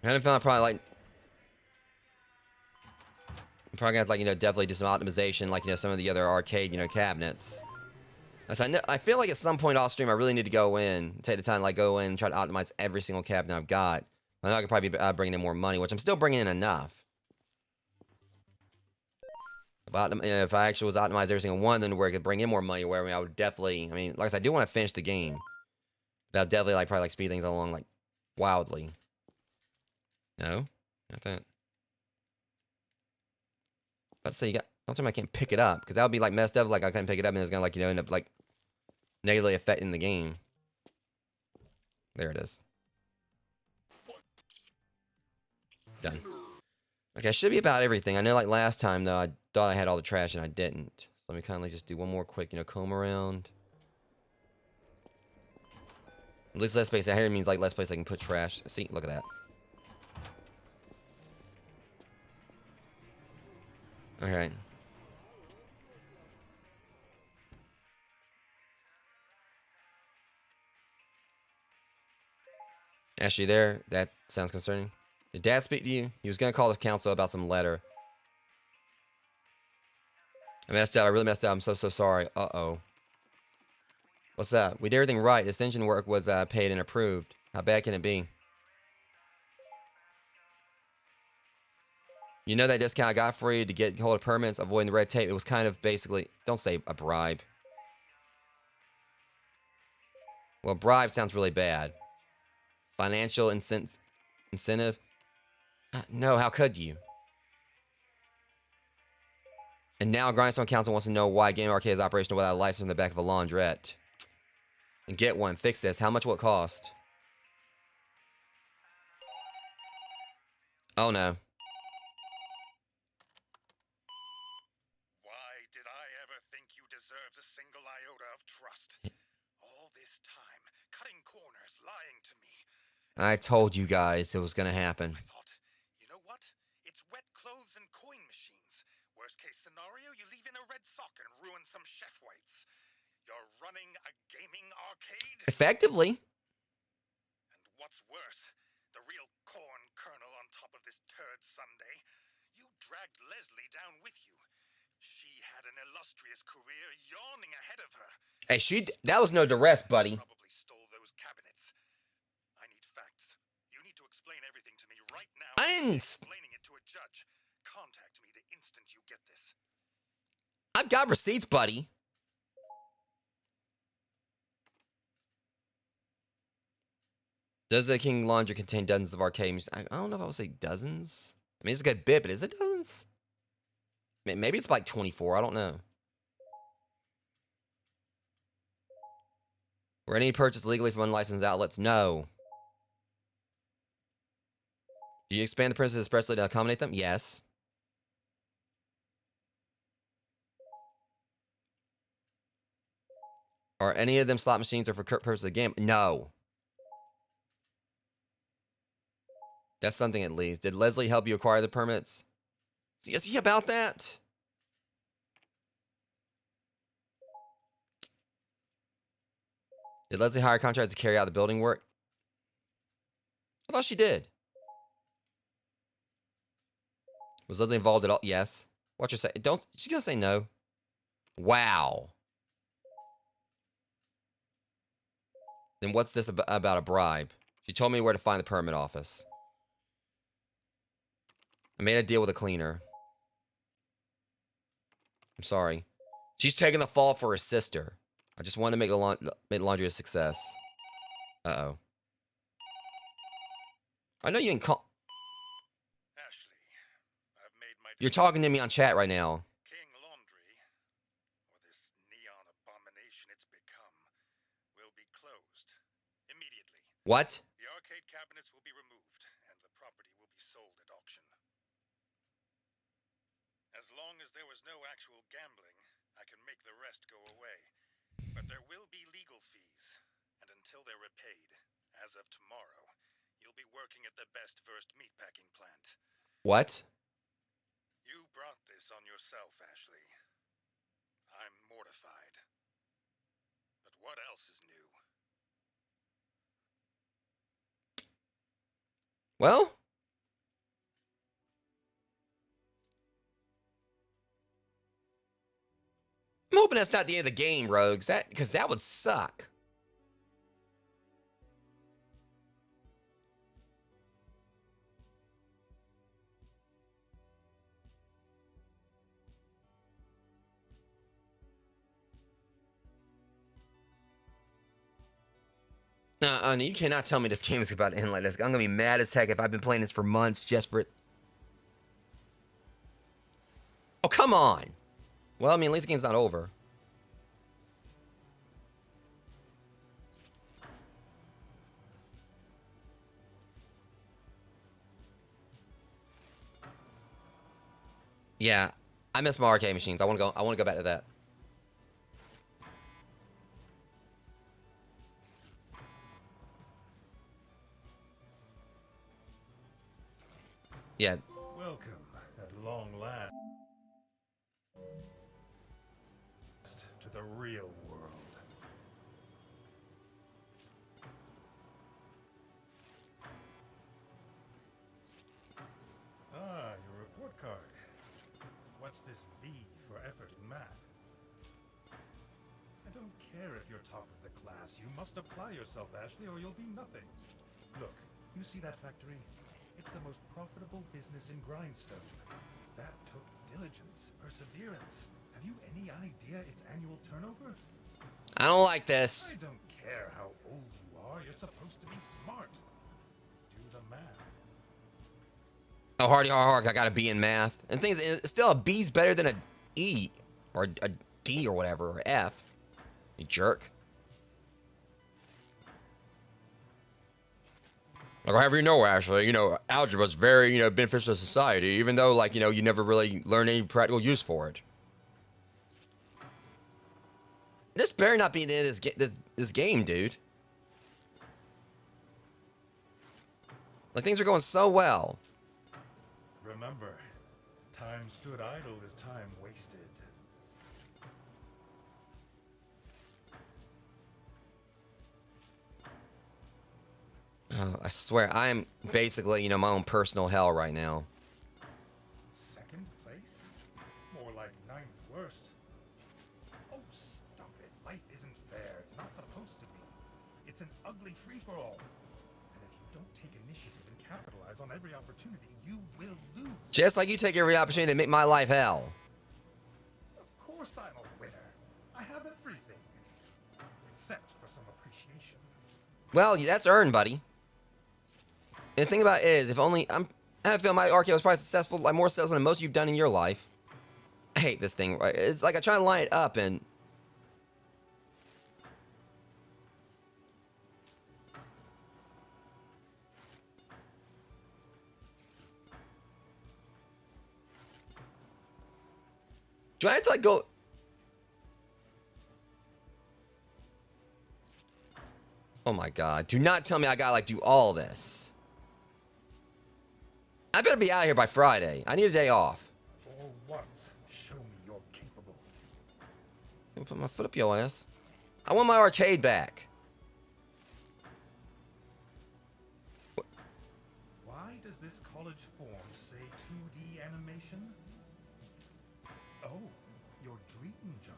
I don't feel like probably like I'm probably gonna have like, you know, definitely do some optimization like, you know, some of the other arcade, you know, cabinets. As I feel like at some point off stream I really need to go in, take the time to like go in and try to optimize every single cabinet I've got. I know I could probably be bringing in more money, which I'm still bringing in enough. If I actually was optimized every single one, then where I could bring in more money, where I would definitely, I mean, like I said, I do want to finish the game. That'll definitely like probably like speed things along like wildly. No, not that. About to say, you got. Don't tell me I can't pick it up, because that would be like messed up. Like I couldn't pick it up, and it's gonna like, you know, end up like negatively affecting the game. There it is. Done. Okay, should be about everything. I know like last time though, I thought I had all the trash and I didn't. So let me kindly just do one more quick, you know, comb around. At least less space out here means like less place I can put trash. See, look at that. Okay. Ashley there? That sounds concerning. Did Dad speak to you? He was gonna call the council about some letter. I messed up. I really messed up. I'm so sorry. Uh-oh. What's that? We did everything right. The extension work was paid and approved. How bad can it be? You know that discount I got for you to get hold of permits, avoiding the red tape? It was kind of basically, don't say a bribe. Well, bribe sounds really bad. Financial incentive? No, how could you? And now Grindstone Council wants to know why Game Arcade is operational without a license in the back of a laundrette. And get one. Fix this. How much will it cost? Oh no. Why did I ever think you deserved a single iota of trust? All this time, cutting corners, lying to me. I told you guys it was gonna happen. I thought, you know what? It's wet clothes and coin machines. Worst case scenario, you leave in a red sock and ruin some chef whites. You're running a gaming arcade? Effectively. And what's worse, the real corn kernel on top of this turd sundae, you dragged Leslie down with you. She had an illustrious career yawning ahead of her. Hey, that was no duress, buddy. Probably stole those cabinets. I need facts. You need to explain everything to me right now. I didn't. Explaining it to a judge. Contact me the instant you get this. I've got receipts, buddy. Does the King Laundry contain dozens of arcade machines? I don't know if I would say dozens. I mean, it's a good bit, but is it dozens? Maybe it's like 24. I don't know. Were any purchased legally from unlicensed outlets? No. Do you expand the premises expressly to accommodate them? Yes. Are any of them slot machines or for purposes of the game? No. That's something at least. Did Leslie help you acquire the permits? Is he about that? Did Leslie hire contractors to carry out the building work? I thought she did. Was Leslie involved at all? Yes. Watch her say. Don't. She's gonna say no. Wow. Then what's this about a bribe? She told me where to find the permit office. I made a deal with a cleaner. I'm sorry. She's taking the fall for her sister. I just wanted to make the laundry a success. Uh-oh. I know you ain't call. Ashley, I've made my You're talking to me on chat right now. King Laundry, or this neon abomination it's become, will be closed immediately. What? The arcade cabinets will be removed, and the property will be sold at auction. As long as there was no actual gambling, I can make the rest go away. But there will be legal fees, and until they're repaid, As of tomorrow, you'll be working at the Best Versed meatpacking plant. What? You brought this on yourself, Ashley. I'm mortified. But what else is new? Well, I'm hoping that's not the end of the game, Rogues. Because that would suck. No, you cannot tell me this game is about to end like this. I'm gonna be mad as heck if I've been playing this for months just for it. Oh, come on. Well, I mean, at least the game's not over. Yeah, I miss my arcade machines. I want to go back to that. Yeah. Welcome, at long last, to the real world. Ah, your report card. What's this B for effort in math? I don't care if you're top of the class. You must apply yourself, Ashley, or you'll be nothing. Look, you see that factory? It's the most profitable business in Grindstone. That took diligence, perseverance. Have you any idea its annual turnover? I don't like this. I don't care how old you are. You're supposed to be smart. Do the math. Oh, hard. I got a B in math. And things, still a B's better than a E or a D or whatever, or F. You jerk. Like, however you know, Ashley, algebra is very, beneficial to society, even though, like, you never really learn any practical use for it. This better not be the end of this game, dude. Like, things are going so well. Remember, time stood idle is time wasted. I swear, I'm basically, my own personal hell right now. Second place? More like ninth worst. Oh, stop it. Life isn't fair. It's not supposed to be. It's an ugly free-for-all. And if you don't take initiative and capitalize on every opportunity, you will lose. Just like you take every opportunity to make my life hell. Of course I'm a winner. I have everything. Except for some appreciation. Well, that's earned, buddy. And the thing about it is, if only I feel my arcade was probably successful, like more successful than most you've done in your life. I hate this thing, right? It's like I try to line it up and do I have to like go? Oh my god! Do not tell me I gotta like do all this. I better be out of here by Friday. I need a day off. For once, show me you're capable. I'll put my foot up your ass. I want my arcade back. Why does this college form say 2D animation? Oh, your dream job.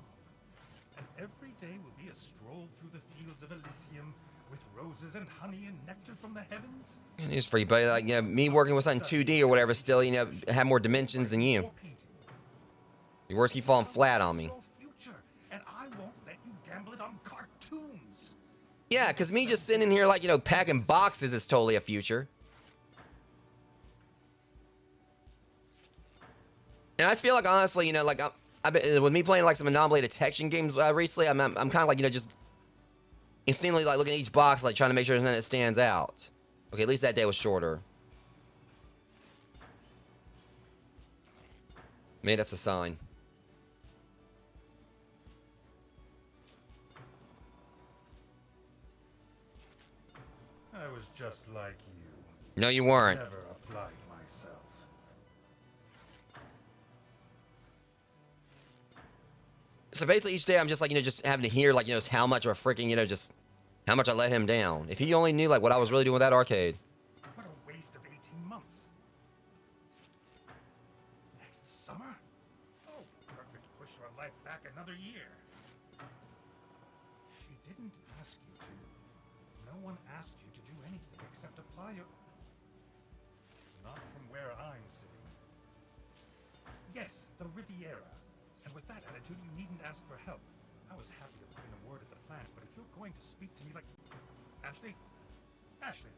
And every day will be a stroll through the fields of Elysium with roses and honey and nectar from the heavens? News for you, buddy. Like, me working with something 2D or whatever still, have more dimensions than you. Your words keep falling flat on me. Your future, and I won't let you gamble it on cartoons. Yeah, because me just sitting in here like, packing boxes is totally a future. And I feel like, honestly, like, I've been, with me playing, like, some anomaly detection games recently, I'm kind of like, just instinctively, like, looking at each box, like, trying to make sure there's nothing that stands out. Okay, at least that day was shorter. Maybe that's a sign. Ah, I was just like you. No, you weren't. Never applied myself. So basically, each day I'm just like, just having to hear like, how much of a freaking, just how much I let him down. If he only knew like what I was really doing with that arcade. What a waste of 18 months. Next summer? Oh, perfect. Push your life back another year. She didn't ask you to. No one asked you to do anything except apply your... Not from where I'm sitting. Yes, the Riviera. And with that attitude, you needn't ask for help. I was happy to put in a word at the plant, but if you're going to speak to me like... Ashley? Ashley!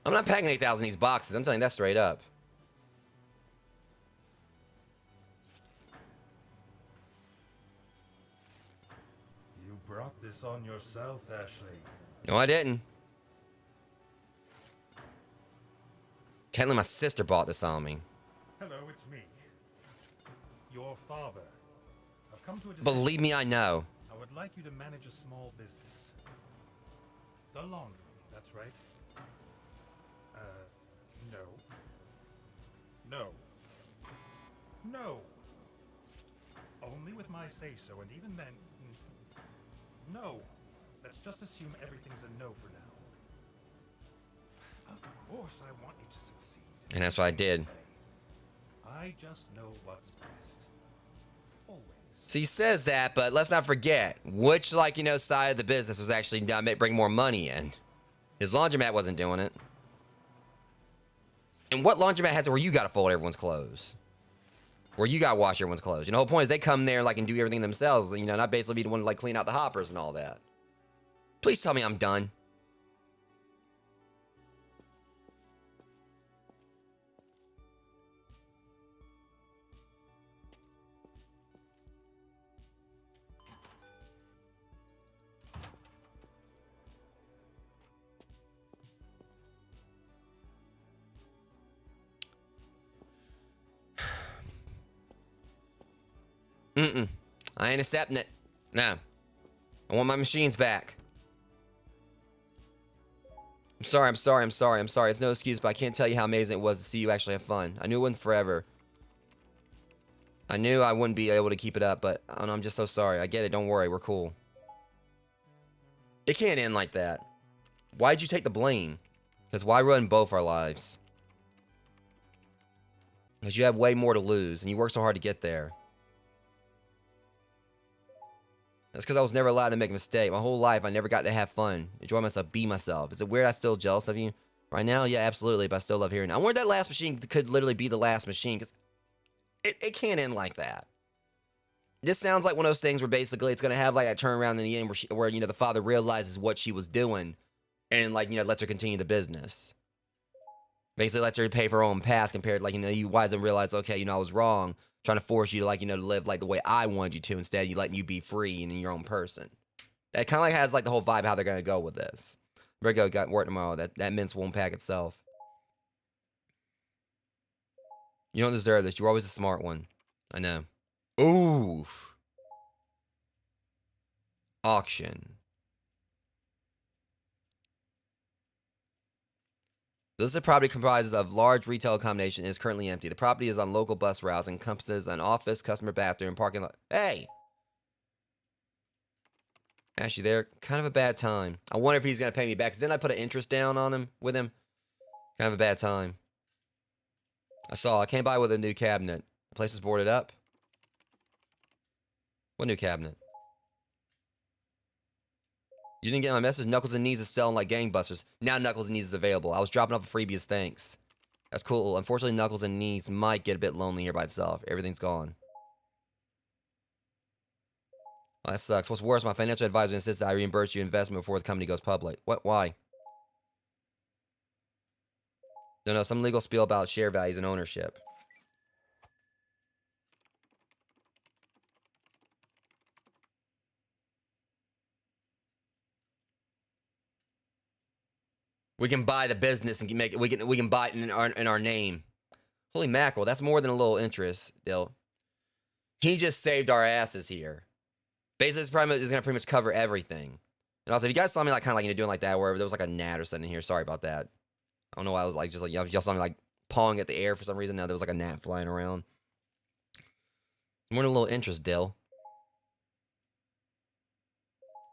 I'm not packing 8,000 these boxes. I'm telling you that straight up. You brought this on yourself, Ashley. No, I didn't. Technically, my sister bought this on me. Hello, it's me. Your father. I've come to a decision. Believe me, I know. I would like you to manage a small business. The laundry, that's right. No. No. No. Only with my say-so, and even then... No. Let's just assume everything's a no for now. Of course I want you to succeed. And that's what I did. I just know what's best. Always. So he says that, but let's not forget which, side of the business was actually bring more money in. His laundromat wasn't doing it. And what laundromat has it where you gotta fold everyone's clothes? Where you gotta wash everyone's clothes? The whole point is they come there and do everything themselves, not basically be the one to clean out the hoppers and all that. Please tell me I'm done. I ain't accepting it. No. I want my machines back. I'm sorry. It's no excuse, but I can't tell you how amazing it was to see you actually have fun. I knew it wasn't forever. I knew I wouldn't be able to keep it up, but I'm just so sorry. I get it. Don't worry. We're cool. It can't end like that. Why'd you take the blame? Because why ruin both our lives? Because you have way more to lose, and you worked so hard to get there. That's because I was never allowed to make a mistake. My whole life, I never got to have fun, enjoy myself, be myself. Is it weird I'm still jealous of you? Right now? Yeah, absolutely, but I still love hearing it. I wonder if that last machine could literally be the last machine, because it can't end like that. This sounds like one of those things where basically it's going to have like a turnaround in the end where the father realizes what she was doing and lets her continue the business. Basically lets her pay for her own path compared to you wise and realize, okay, I was wrong. Trying to force you to to live the way I wanted you to instead of you letting you be free and your own person. That kind of has the whole vibe how they're gonna go with this. Better go, got work tomorrow. That mince won't pack itself. You don't deserve this. You're always the smart one. I know. Ooh. Auction. This property comprises of large retail accommodation and is currently empty. The property is on local bus routes and encompasses an office, customer bathroom, parking lot. Hey! Actually, they're kind of a bad time. I wonder if he's going to pay me back. Because then I put an interest down on him, with him. Kind of a bad time. I came by with a new cabinet. The place is boarded up. What new cabinet? You didn't get my message? Knuckles and Knees is selling like gangbusters. Now Knuckles and Knees is available. I was dropping off a freebie as thanks. That's cool. Unfortunately, Knuckles and Knees might get a bit lonely here by itself. Everything's gone. Oh, that sucks. What's worse, my financial advisor insists that I reimburse your investment before the company goes public. What? Why? No, some legal spiel about share values and ownership. We can buy the business and make it. We can buy it in our name. Holy mackerel, that's more than a little interest, Dill. He just saved our asses here. Basically, this probably is gonna pretty much cover everything. And also, if you guys saw me like kind of like doing like that, where there was like a gnat or something here, sorry about that. I don't know why I was like just like y'all saw me like pawing at the air for some reason. Now there was like a gnat flying around. More than a little interest, Dill.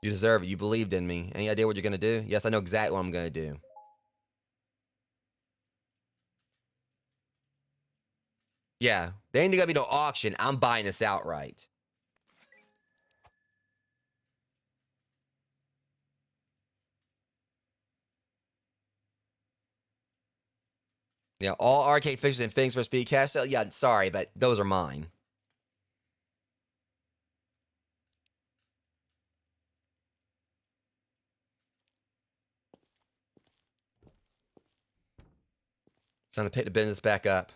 You deserve it. You believed in me. Any idea what you're gonna do? Yes, I know exactly what I'm gonna do. Yeah, they ain't gonna be no auction. I'm buying this outright. Yeah, all arcade fixtures and things for speed cash sale. Yeah, sorry, but those are mine. It's time to pick the business back up.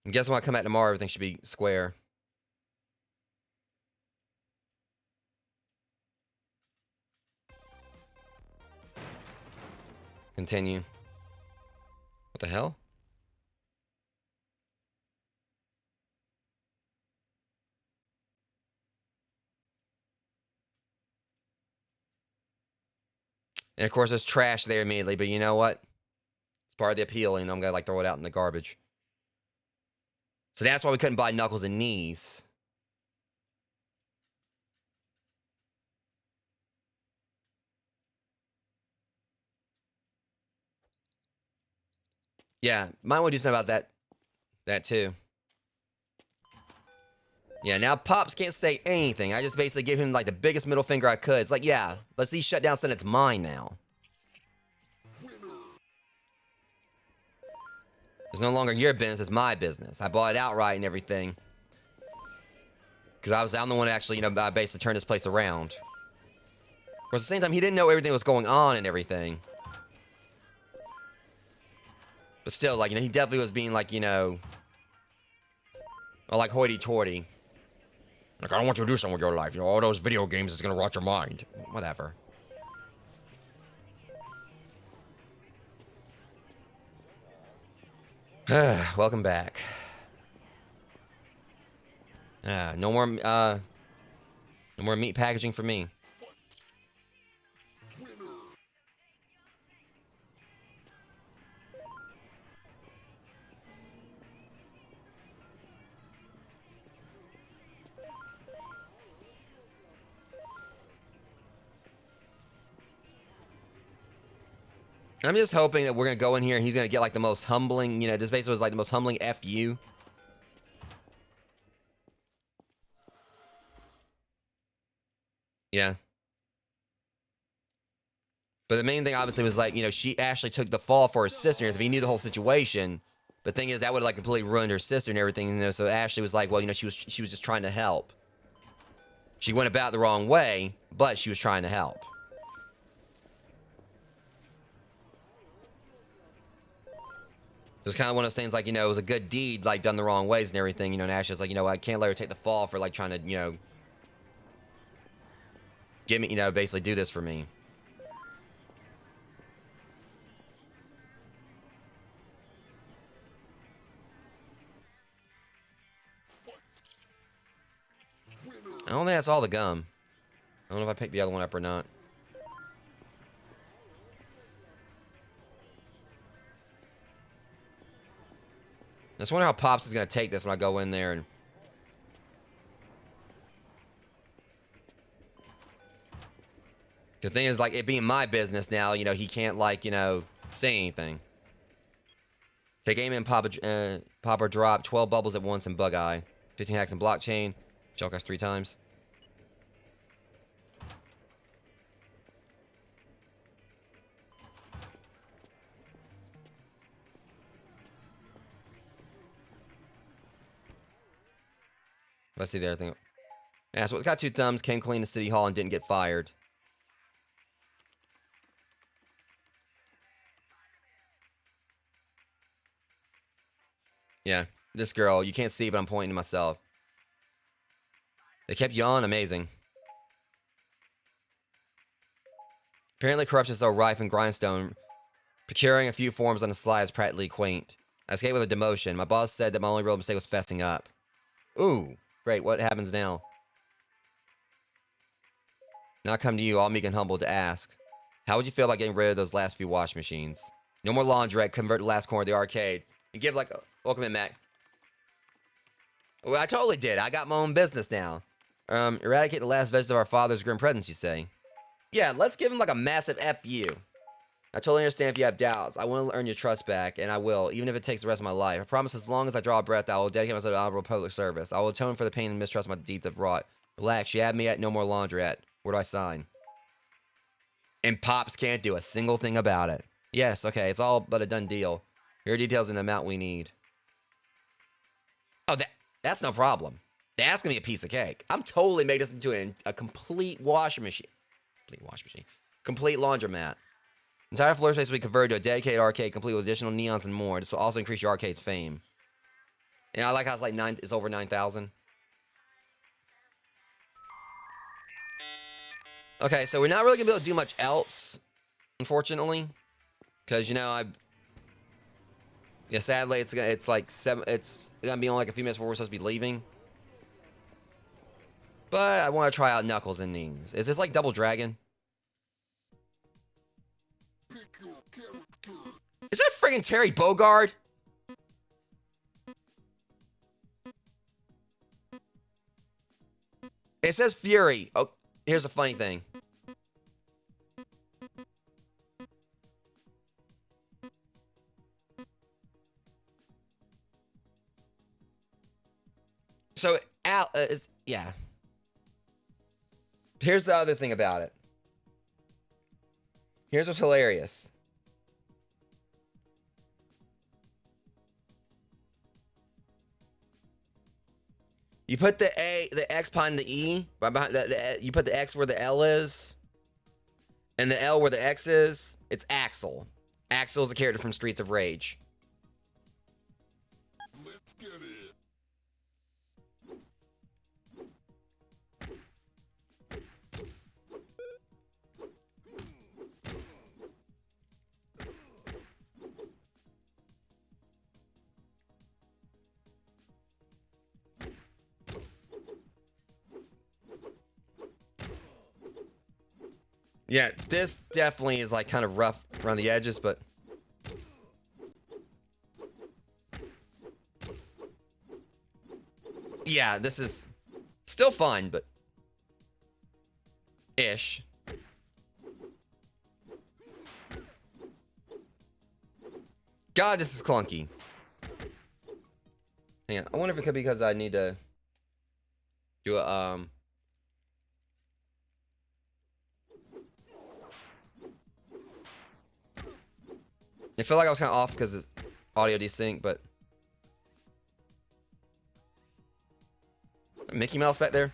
And guess when I come back tomorrow, everything should be square. Continue. What the hell? And of course, there's trash there immediately, but you know what? It's part of the appeal, and I'm gonna like throw it out in the garbage. So that's why we couldn't buy Knuckles and Knees. Yeah, might want to do something about that too. Yeah, now Pops can't say anything. I just basically gave him like the biggest middle finger I could. It's like, yeah, let's see shut down, then it's mine now. It's no longer your business, it's my business. I bought it outright and everything. Because I'm the one that actually, you know, basically turned this place around. Of course, at the same time, he didn't know everything was going on and everything. But still, like, you know, he definitely was being like, you know, like hoity-toity. Like, I don't want you to do something with your life. You know, all those video games is gonna rot your mind. Whatever. Welcome back. No more meat packaging for me. I'm just hoping that we're gonna go in here and he's gonna get like the most humbling, you know, this basically was like the most humbling FU. Yeah. But the main thing obviously was like, you know, she actually took the fall for her sister if he knew the whole situation. But the thing is that would have like completely ruined her sister and everything, you know, so Ashley was like, well, you know, she was just trying to help. She went about the wrong way, but she was trying to help. It was kind of one of those things like, you know, it was a good deed, like, done the wrong ways and everything, you know, and Ashley's like, you know, I can't let her take the fall for, like, trying to, you know, give me, you know, basically do this for me. I don't think that's all the gum. I don't know if I picked the other one up or not. I just wonder how Pops is going to take this when I go in there and... The thing is, like, it being my business now, you know, he can't, like, you know, say anything. Take aim and pop or drop 12 bubbles at once in Bug Eye. 15 hacks in blockchain. Choke us 3 times. Let's see the other thing. Yeah, so it got 2 thumbs, came clean to City Hall, and didn't get fired. Yeah, this girl, you can't see, but I'm pointing to myself. They kept you on, amazing. Apparently corruption is so rife in Grindstone, procuring a few forms on the sly is practically quaint. I escaped with a demotion. My boss said that my only real mistake was fessing up. Ooh, great. What happens now? Now I come to you, all meek and humble, to ask, how would you feel about getting rid of those last few wash machines? No more laundrette, convert the last corner of the arcade, and give like a... Welcome in, Mac. Well, I totally did. I got my own business now. Eradicate the last vestige of our father's grim presence, you say? Yeah, let's give him like a massive F you. I totally understand if you have doubts. I want to earn your trust back, and I will, even if it takes the rest of my life. I promise as long as I draw a breath, I will dedicate myself to honorable public service. I will atone for the pain and mistrust my deeds have wrought. Relax, you have me at no more laundrette. Where do I sign? And Pops can't do a single thing about it. Yes, okay, it's all but a done deal. Here are details and the amount we need. Oh, that's no problem. That's gonna be a piece of cake. I'm totally making this into a complete washing machine. Complete laundromat. Entire floor space will be converted to a dedicated arcade, complete with additional neons and more. This will also increase your arcade's fame. And I like how it's like it's over 9,000. Okay, so we're not really gonna be able to do much else, unfortunately, because you know sadly it's like 7. It's gonna be only like a few minutes before we're supposed to be leaving. But I want to try out Knuckles and these. Is this like Double Dragon? Is that friggin' Terry Bogard? It says Fury. Oh, here's a funny thing. So, yeah. Here's the other thing about it. Here's what's hilarious. You put the X behind the E, right behind you put the X where the L is, and the L where the X is. It's Axel. Axel is a character from Streets of Rage. Let's get it. Yeah, this definitely is like kind of rough around the edges, but yeah, this is still fun, but ish. God, this is clunky. Hang on, I wonder if it could be because I need to do a I feel like I was kind of off because it's audio desync, but Mickey Mouse back there.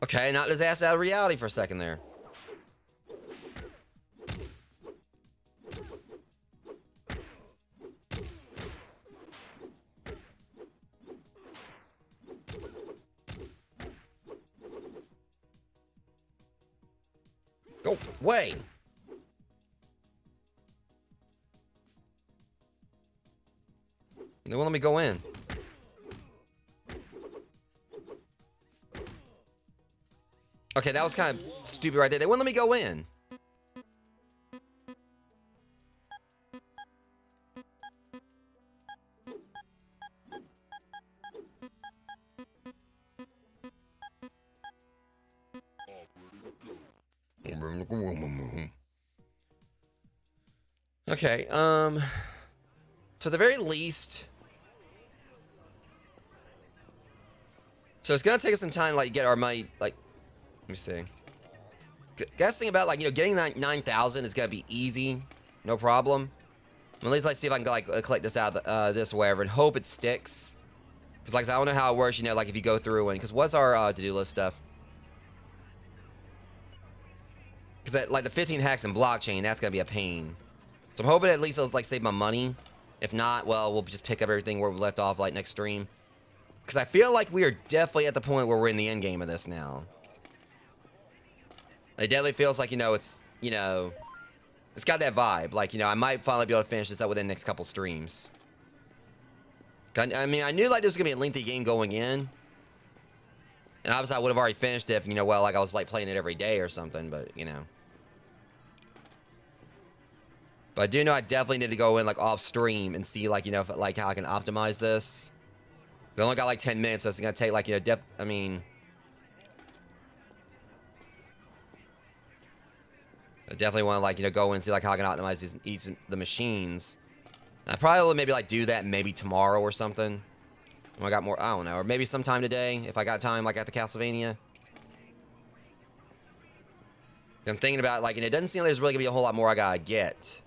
Okay, knocked his ass out of reality for a second there. Go away. They won't let me go in. Okay, that was kind of stupid right there. They wouldn't let me go in. Okay, so at the very least, so it's gonna take us some time, like, get our money, like, let me see. Guys, thing about, like, you know, getting 9,000 is gonna be easy, no problem. At least, like, see if I can, like, collect this out of this wherever and hope it sticks. Because, like, I don't know how it works, you know, like, if you go through and... Because what's our to-do list stuff? Because, like, the 15 hacks in blockchain, that's going to be a pain. So I'm hoping at least it'll, like, save my money. If not, well, we'll just pick up everything where we left off, like, next stream. Because I feel like we are definitely at the point where we're in the end game of this now. It definitely feels like, you know, it's, you know... It's got that vibe. Like, you know, I might finally be able to finish this up within the next couple streams. I mean, I knew, like, this was going to be a lengthy game going in. And obviously, I would have already finished it if, you know, well, like, I was, like, playing it every day or something. But, you know. But I do know I definitely need to go in, like, off stream and see, like, you know, if, like, how I can optimize this. I only got, like, 10 minutes, so it's going to take, like, you know, I mean... I definitely want to, like, you know, go and see, like, how I can optimize the machines. I probably will maybe, like, do that maybe tomorrow or something. When I got more, I don't know. Or maybe sometime today, if I got time, like, at the Castlevania. I'm thinking about, like, and it doesn't seem like there's really going to be a whole lot more I got to get.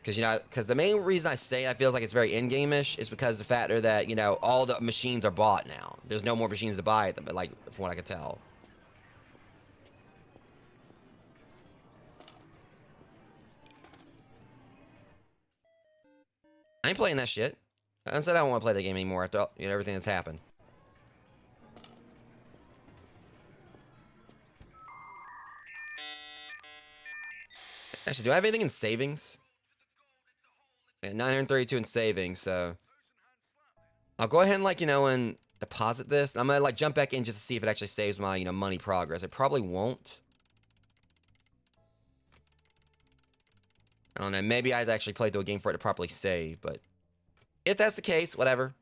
Because, you know, because the main reason I say I feel like it's very in-game-ish is because the factor that, you know, all the machines are bought now. There's no more machines to buy at them, but, like, from what I could tell. I ain't playing that shit. I said I don't want to play that game anymore after, you know, everything that's happened. Actually, do I have anything in savings? Yeah, 932 in savings, so... I'll go ahead and, like, you know, and deposit this. I'm gonna, like, jump back in just to see if it actually saves my, you know, money progress. It probably won't. I don't know. Maybe I'd actually play through a game for it to properly save, but... If that's the case, whatever.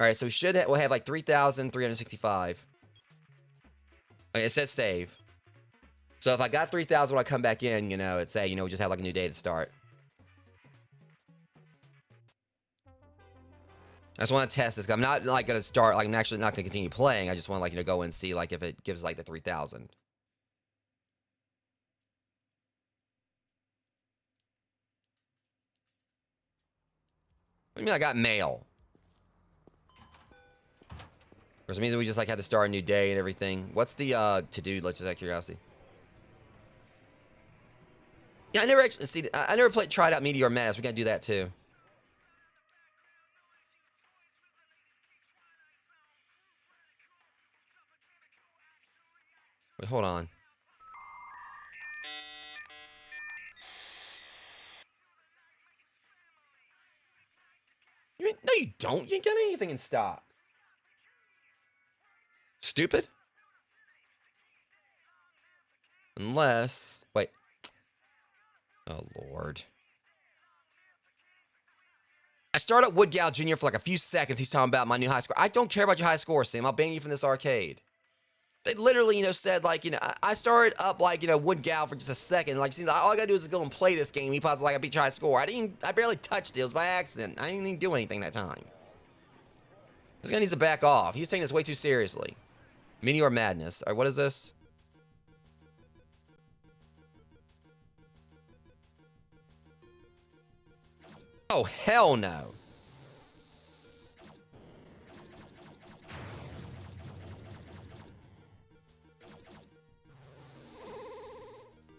Alright, so we'll have, like, 3,365. Okay, it says save. So if I got 3,000 when I come back in, you know, it'd say, you know, we just have, like, a new day to start. I just want to test this. I'm not, like, going to start, like, I'm actually not going to continue playing. I just want to, like, you know, go and see, like, if it gives, like, the 3,000. What do you mean I got mail? Or does it mean that we just, like, had to start a new day and everything? What's the, to-do, let's just out of curiosity? Yeah, I never actually, see, I never tried out Meteor Mass. We gotta do that, too. Wait, hold on. No, you don't. You ain't got anything in stock. Stupid. Unless... Wait. Oh, Lord. I started up Wood Gal Jr. for like a few seconds. He's talking about my new high score. I don't care about your high score, Sam. I'll ban you from this arcade. They literally, you know, said, like, you know, I started up, like, you know, Wood Gal for just a second. Like, see, all I gotta do is go and play this game. He pauses like, I beat your high score. I barely touched it. It was by accident. I didn't even do anything that time. This guy needs to back off. He's taking this way too seriously. Meteor Madness. All right, what is this? Oh, hell no.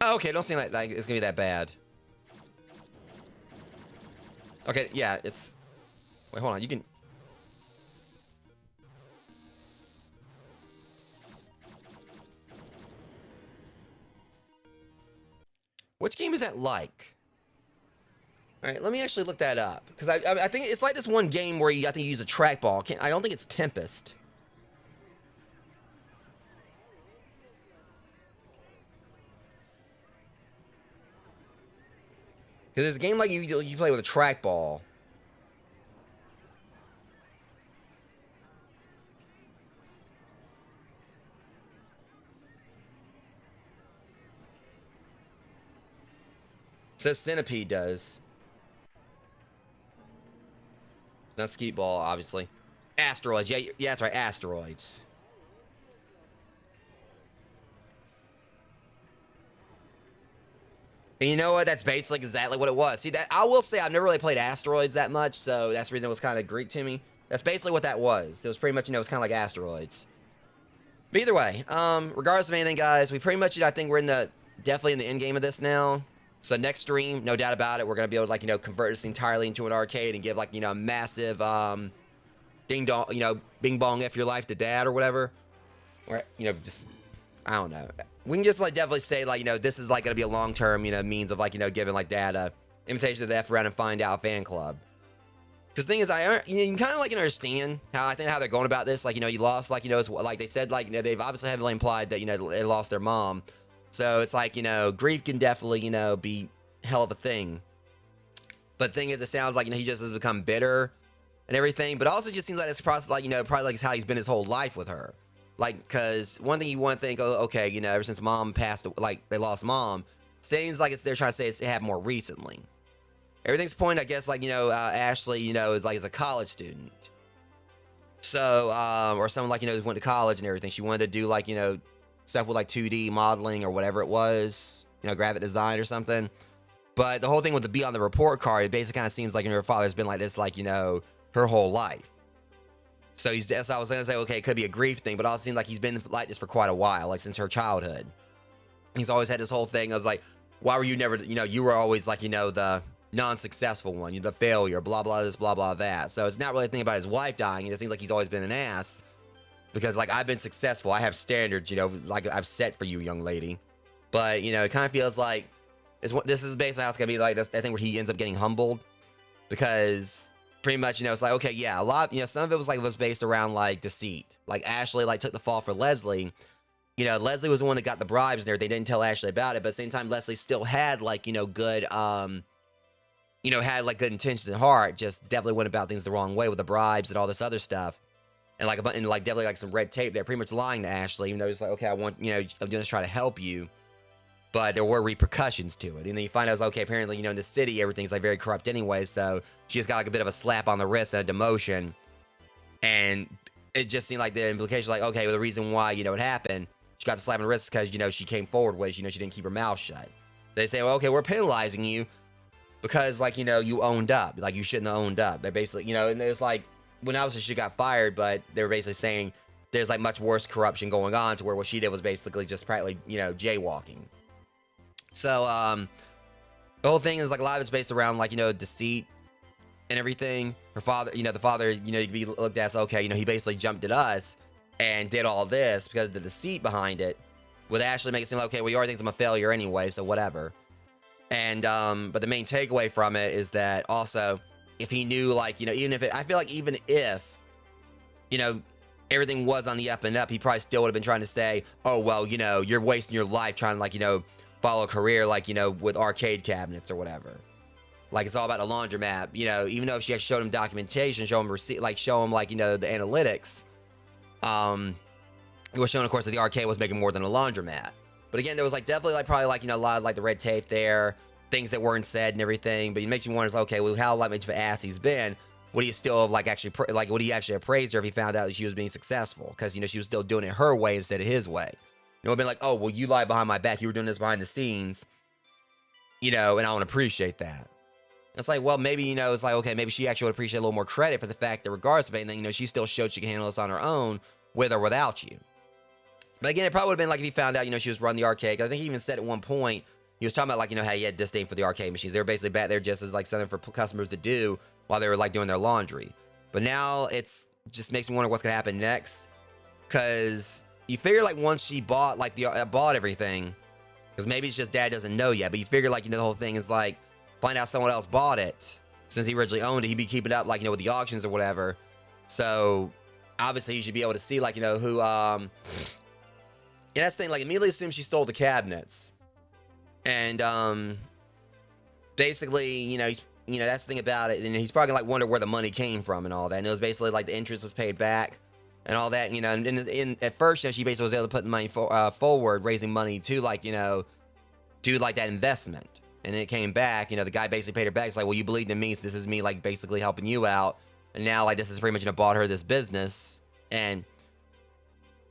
Oh, okay, don't seem like it's gonna be that bad. Okay, yeah, it's... Wait, hold on, you can... Which game is that like? Alright, let me actually look that up. Because I think it's like this one game where you have to use a trackball. I don't think it's Tempest. Because there's a game like you play with a trackball. Says Centipede does. It's not Skeet Ball, obviously. Asteroids. Yeah, that's right. Asteroids. And you know what? That's basically exactly what it was. See, that I will say I've never really played Asteroids that much, so that's the reason it was kind of Greek to me. That's basically what that was. It was pretty much, you know, it's kind of like asteroids. But either way, regardless of anything, guys, we pretty much, I think we're definitely in the end game of this now. So next stream, no doubt about it, we're going to be able to, like, you know, convert this entirely into an arcade and give, like, you know, a massive, ding dong, you know, bing bong F your life to dad or whatever. Or, you know, just, I don't know. We can just, like, definitely say, like, you know, this is, like, going to be a long-term, you know, means of, like, you know, giving, like, dad a invitation to the F around and find out fan club. Because the thing is, you know, you can kind of, like, understand how they're going about this. Like, you know, you lost, like, you know, it's, like they said, like, you know, they've obviously heavily implied that, you know, they lost their mom. So it's like, you know, grief can definitely, you know, be hell of a thing. But the thing is, it sounds like, you know, he just has become bitter and everything. But also just seems like it's process, like, you know, probably like it's how he's been his whole life with her. Like, because one thing you want to think, oh, okay, you know, ever since mom passed, like, they lost mom, seems like they're trying to say it happened more recently. Everything's pointing, I guess, like, you know, Ashley, you know, is a college student. So, or someone, like, you know, who went to college and everything. She wanted to do, like, you know, stuff with, like, 2D modeling or whatever it was, you know, graphic design or something. But the whole thing with the B on the report card, it basically kind of seems like, you know, her father's been like this, like, you know, her whole life. So so I was going to say, okay, it could be a grief thing, but it also seems like he's been like this for quite a while, like since her childhood. He's always had this whole thing. I was like, why were you never, you know, you were always like, you know, the non-successful one, the failure, blah, blah, this, blah, blah, that. So it's not really a thing about his wife dying. It just seems like he's always been an ass. Because, like, I've been successful. I have standards, you know, like I've set for you, young lady. But, you know, it kind of feels like this is basically how it's going to be like. That's that thing where he ends up getting humbled. Because pretty much, you know, it's like, okay, yeah, a lot, you know, some of it was based around, like, deceit. Like, Ashley, like, took the fall for Leslie. You know, Leslie was the one that got the bribes there. They didn't tell Ashley about it. But at the same time, Leslie still had, like, you know, good, you know, had, like, good intentions at heart. Just definitely went about things the wrong way with the bribes and all this other stuff. And like definitely like some red tape there, pretty much lying to Ashley, even though it's like, okay, you know, I'm just trying to help you, but there were repercussions to it. And then you find out, okay, apparently, you know, in the city, everything's like very corrupt anyway, so she just got like a bit of a slap on the wrist and a demotion, and it just seemed like the implication, like, okay, well, the reason why, you know, it happened, she got the slap on the wrist because, you know, she came forward with, you know, she didn't keep her mouth shut. They say, well, okay, we're penalizing you because, like, you know, you owned up, like you shouldn't have owned up. They're basically, you know, and there's like. When obviously she got fired, but they were basically saying there's like much worse corruption going on to where what she did was basically just practically, you know, jaywalking. So, the whole thing is like a lot of it's based around like, you know, deceit and everything. Her father, you know, the father, you know, you could be looked at as, okay, you know, he basically jumped at us and did all this because of the deceit behind it. With Ashley making it seem like, okay, well, you already think I'm a failure anyway, so whatever. And, but the main takeaway from it is that also, if he knew, like, you know, I feel like even if, you know, everything was on the up and up, he probably still would have been trying to say, oh, well, you know, you're wasting your life trying to, like, you know, follow a career, like, you know, with arcade cabinets or whatever. Like, it's all about a laundromat, you know, even though she showed him documentation, show him, like, you know, the analytics, it was showing, of course, that the arcade was making more than a laundromat. But again, there was, like, definitely, like, probably, like, you know, a lot of, like, the red tape there, things that weren't said and everything, but it makes you wonder, okay, well, how much of an ass he's been? Would he still have, like, actually, would he actually have praised her if he found out that she was being successful? Because, you know, she was still doing it her way instead of his way. You know, it'd been like, oh, well, you lied behind my back. You were doing this behind the scenes, you know, and I don't appreciate that. It's like, well, maybe, you know, it's like, okay, maybe she actually would appreciate a little more credit for the fact that regardless of anything, you know, she still showed she can handle this on her own, with or without you. But again, it probably would have been like if he found out, you know, she was running the arcade. I think he even said at one point, he was talking about, like, you know, how he had disdain for the arcade machines. They were basically back there just as, like, something for customers to do while they were, like, doing their laundry. But now it's just makes me wonder what's going to happen next. Because you figure, like, once she bought, like, bought everything, because maybe it's just dad doesn't know yet, but you figure, like, you know, the whole thing is, like, find out someone else bought it. Since he originally owned it, he'd be keeping up, like, you know, with the auctions or whatever. So, obviously, he should be able to see, like, you know, who, yeah, that's the thing, like, immediately assume she stole the cabinets. And, basically, you know, that's the thing about it. And he's probably gonna, like, wonder where the money came from and all that. And it was basically, like, the interest was paid back and all that, you know. And at first, you know, she basically was able to put the money forward, raising money to, like, you know, do, like, that investment. And then it came back, you know, the guy basically paid her back. It's like, well, you believed in me, so this is me, like, basically helping you out. And now, like, this is pretty much, you know, bought her this business. And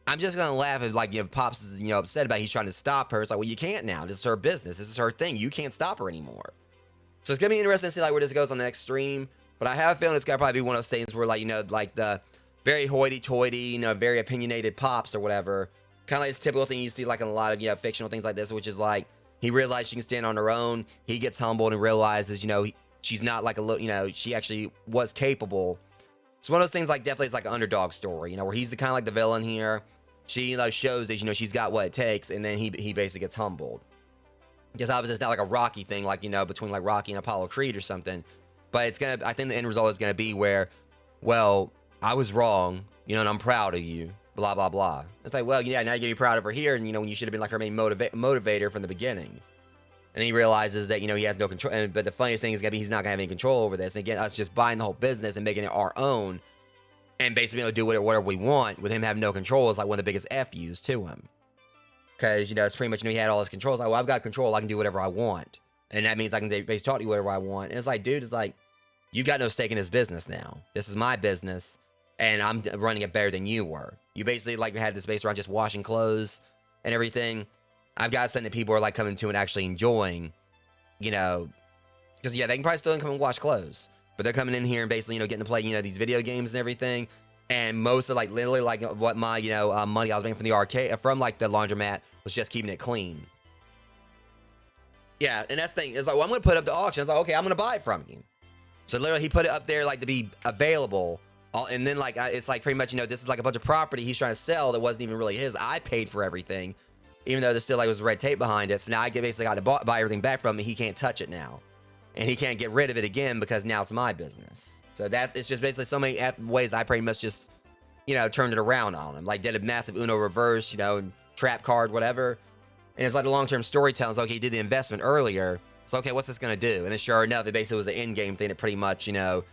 I'm just gonna laugh if, like, you know, Pops is, you know, upset about it. He's trying to stop her. It's like, well, you can't now. This is her business. This is her thing. You can't stop her anymore. So it's gonna be interesting to see, like, where this goes on the next stream. But I have a feeling it's got to probably be one of those things where, like, you know, like the very hoity-toity, you know, very opinionated pops or whatever. Kind of like this typical thing you see, like, in a lot of, you know, fictional things like this, which is like, he realized she can stand on her own. He gets humbled and realizes, you know, she's not like a little, you know, she actually was capable. It's one of those things, like, definitely it's like an underdog story, you know, where he's the kind of like the villain here. She, you know, shows that, you know, she's got what it takes, and then he basically gets humbled. Because obviously it's not like a Rocky thing, like, you know, between like Rocky and Apollo Creed or something. But it's gonna, I think the end result is gonna be where, well, I was wrong, you know, and I'm proud of you, blah, blah, blah. It's like, well, yeah, now you're gonna be proud of her here, and, you know, when you should have been like her main motivator from the beginning. And he realizes that, you know, he has no control. But the funniest thing is gonna be he's not gonna have any control over this. And again, us just buying the whole business and making it our own, and basically, you know, do whatever we want with him having no control is like one of the biggest FUs to him. Because, you know, it's pretty much, you know, he had all his controls. Like, well, I've got control. I can do whatever I want. And that means I can basically talk to you whatever I want. And it's like, dude, it's like, you got no stake in this business now. This is my business, and I'm running it better than you were. You basically, like, had this based around just washing clothes and everything. I've got something that people are, like, coming to and actually enjoying, you know. Because, yeah, they can probably still come and wash clothes. But they're coming in here and basically, you know, getting to play, you know, these video games and everything. And most of, like, literally, like, what my, you know, money I was making from the arcade, from, like, the laundromat was just keeping it clean. Yeah, and that's the thing. It's like, well, I'm going to put up the auction. It's like, okay, I'm going to buy it from you. So, literally, he put it up there, like, to be available. And then, like, it's like pretty much, you know, this is like a bunch of property he's trying to sell that wasn't even really his. I paid for everything, even though there's still, like, was red tape behind it. So now I basically got to buy everything back from him. He can't touch it now. And he can't get rid of it again because now it's my business. So that it's just basically so many ways I pretty much just, you know, turned it around on him. Like, did a massive Uno reverse, you know, trap card, whatever. And it's like the long-term storytelling. It's okay, he did the investment earlier. So, okay, what's this going to do? And then sure enough, it basically was an in-game thing that pretty much, you know,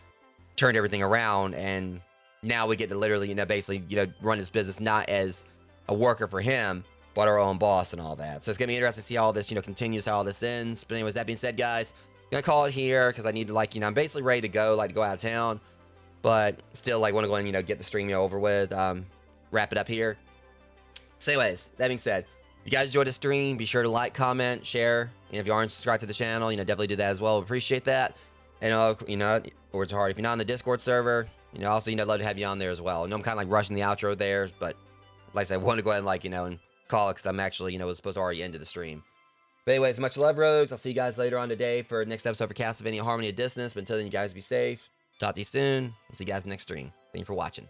turned everything around. And now we get to literally, you know, basically, you know, run this business not as a worker for him, but our own boss and all that. So it's going to be interesting to see how all this, you know, continues, how all this ends. But anyways, that being said, guys, I'm going to call it here because I need to, like, you know, I'm basically ready to go, like, to go out of town. But still, like, want to go and, you know, get the stream, you know, over with, wrap it up here. So anyways, that being said, if you guys enjoyed the stream, be sure to like, comment, share. And if you aren't subscribed to the channel, you know, definitely do that as well. Appreciate that. And, you know, words are hard. If you're not on the Discord server, you know, also, you know, I'd love to have you on there as well. I know I'm kind of, like, rushing the outro there, but like I said, I want to go ahead and, like, you know, and call it because I'm actually, you know, was supposed to already end the stream. But anyways, much love, Rogues. I'll see you guys later on today for the next episode for Castlevania Harmony of Dissonance. But until then, you guys be safe. Talk to you soon. I'll see you guys next stream. Thank you for watching.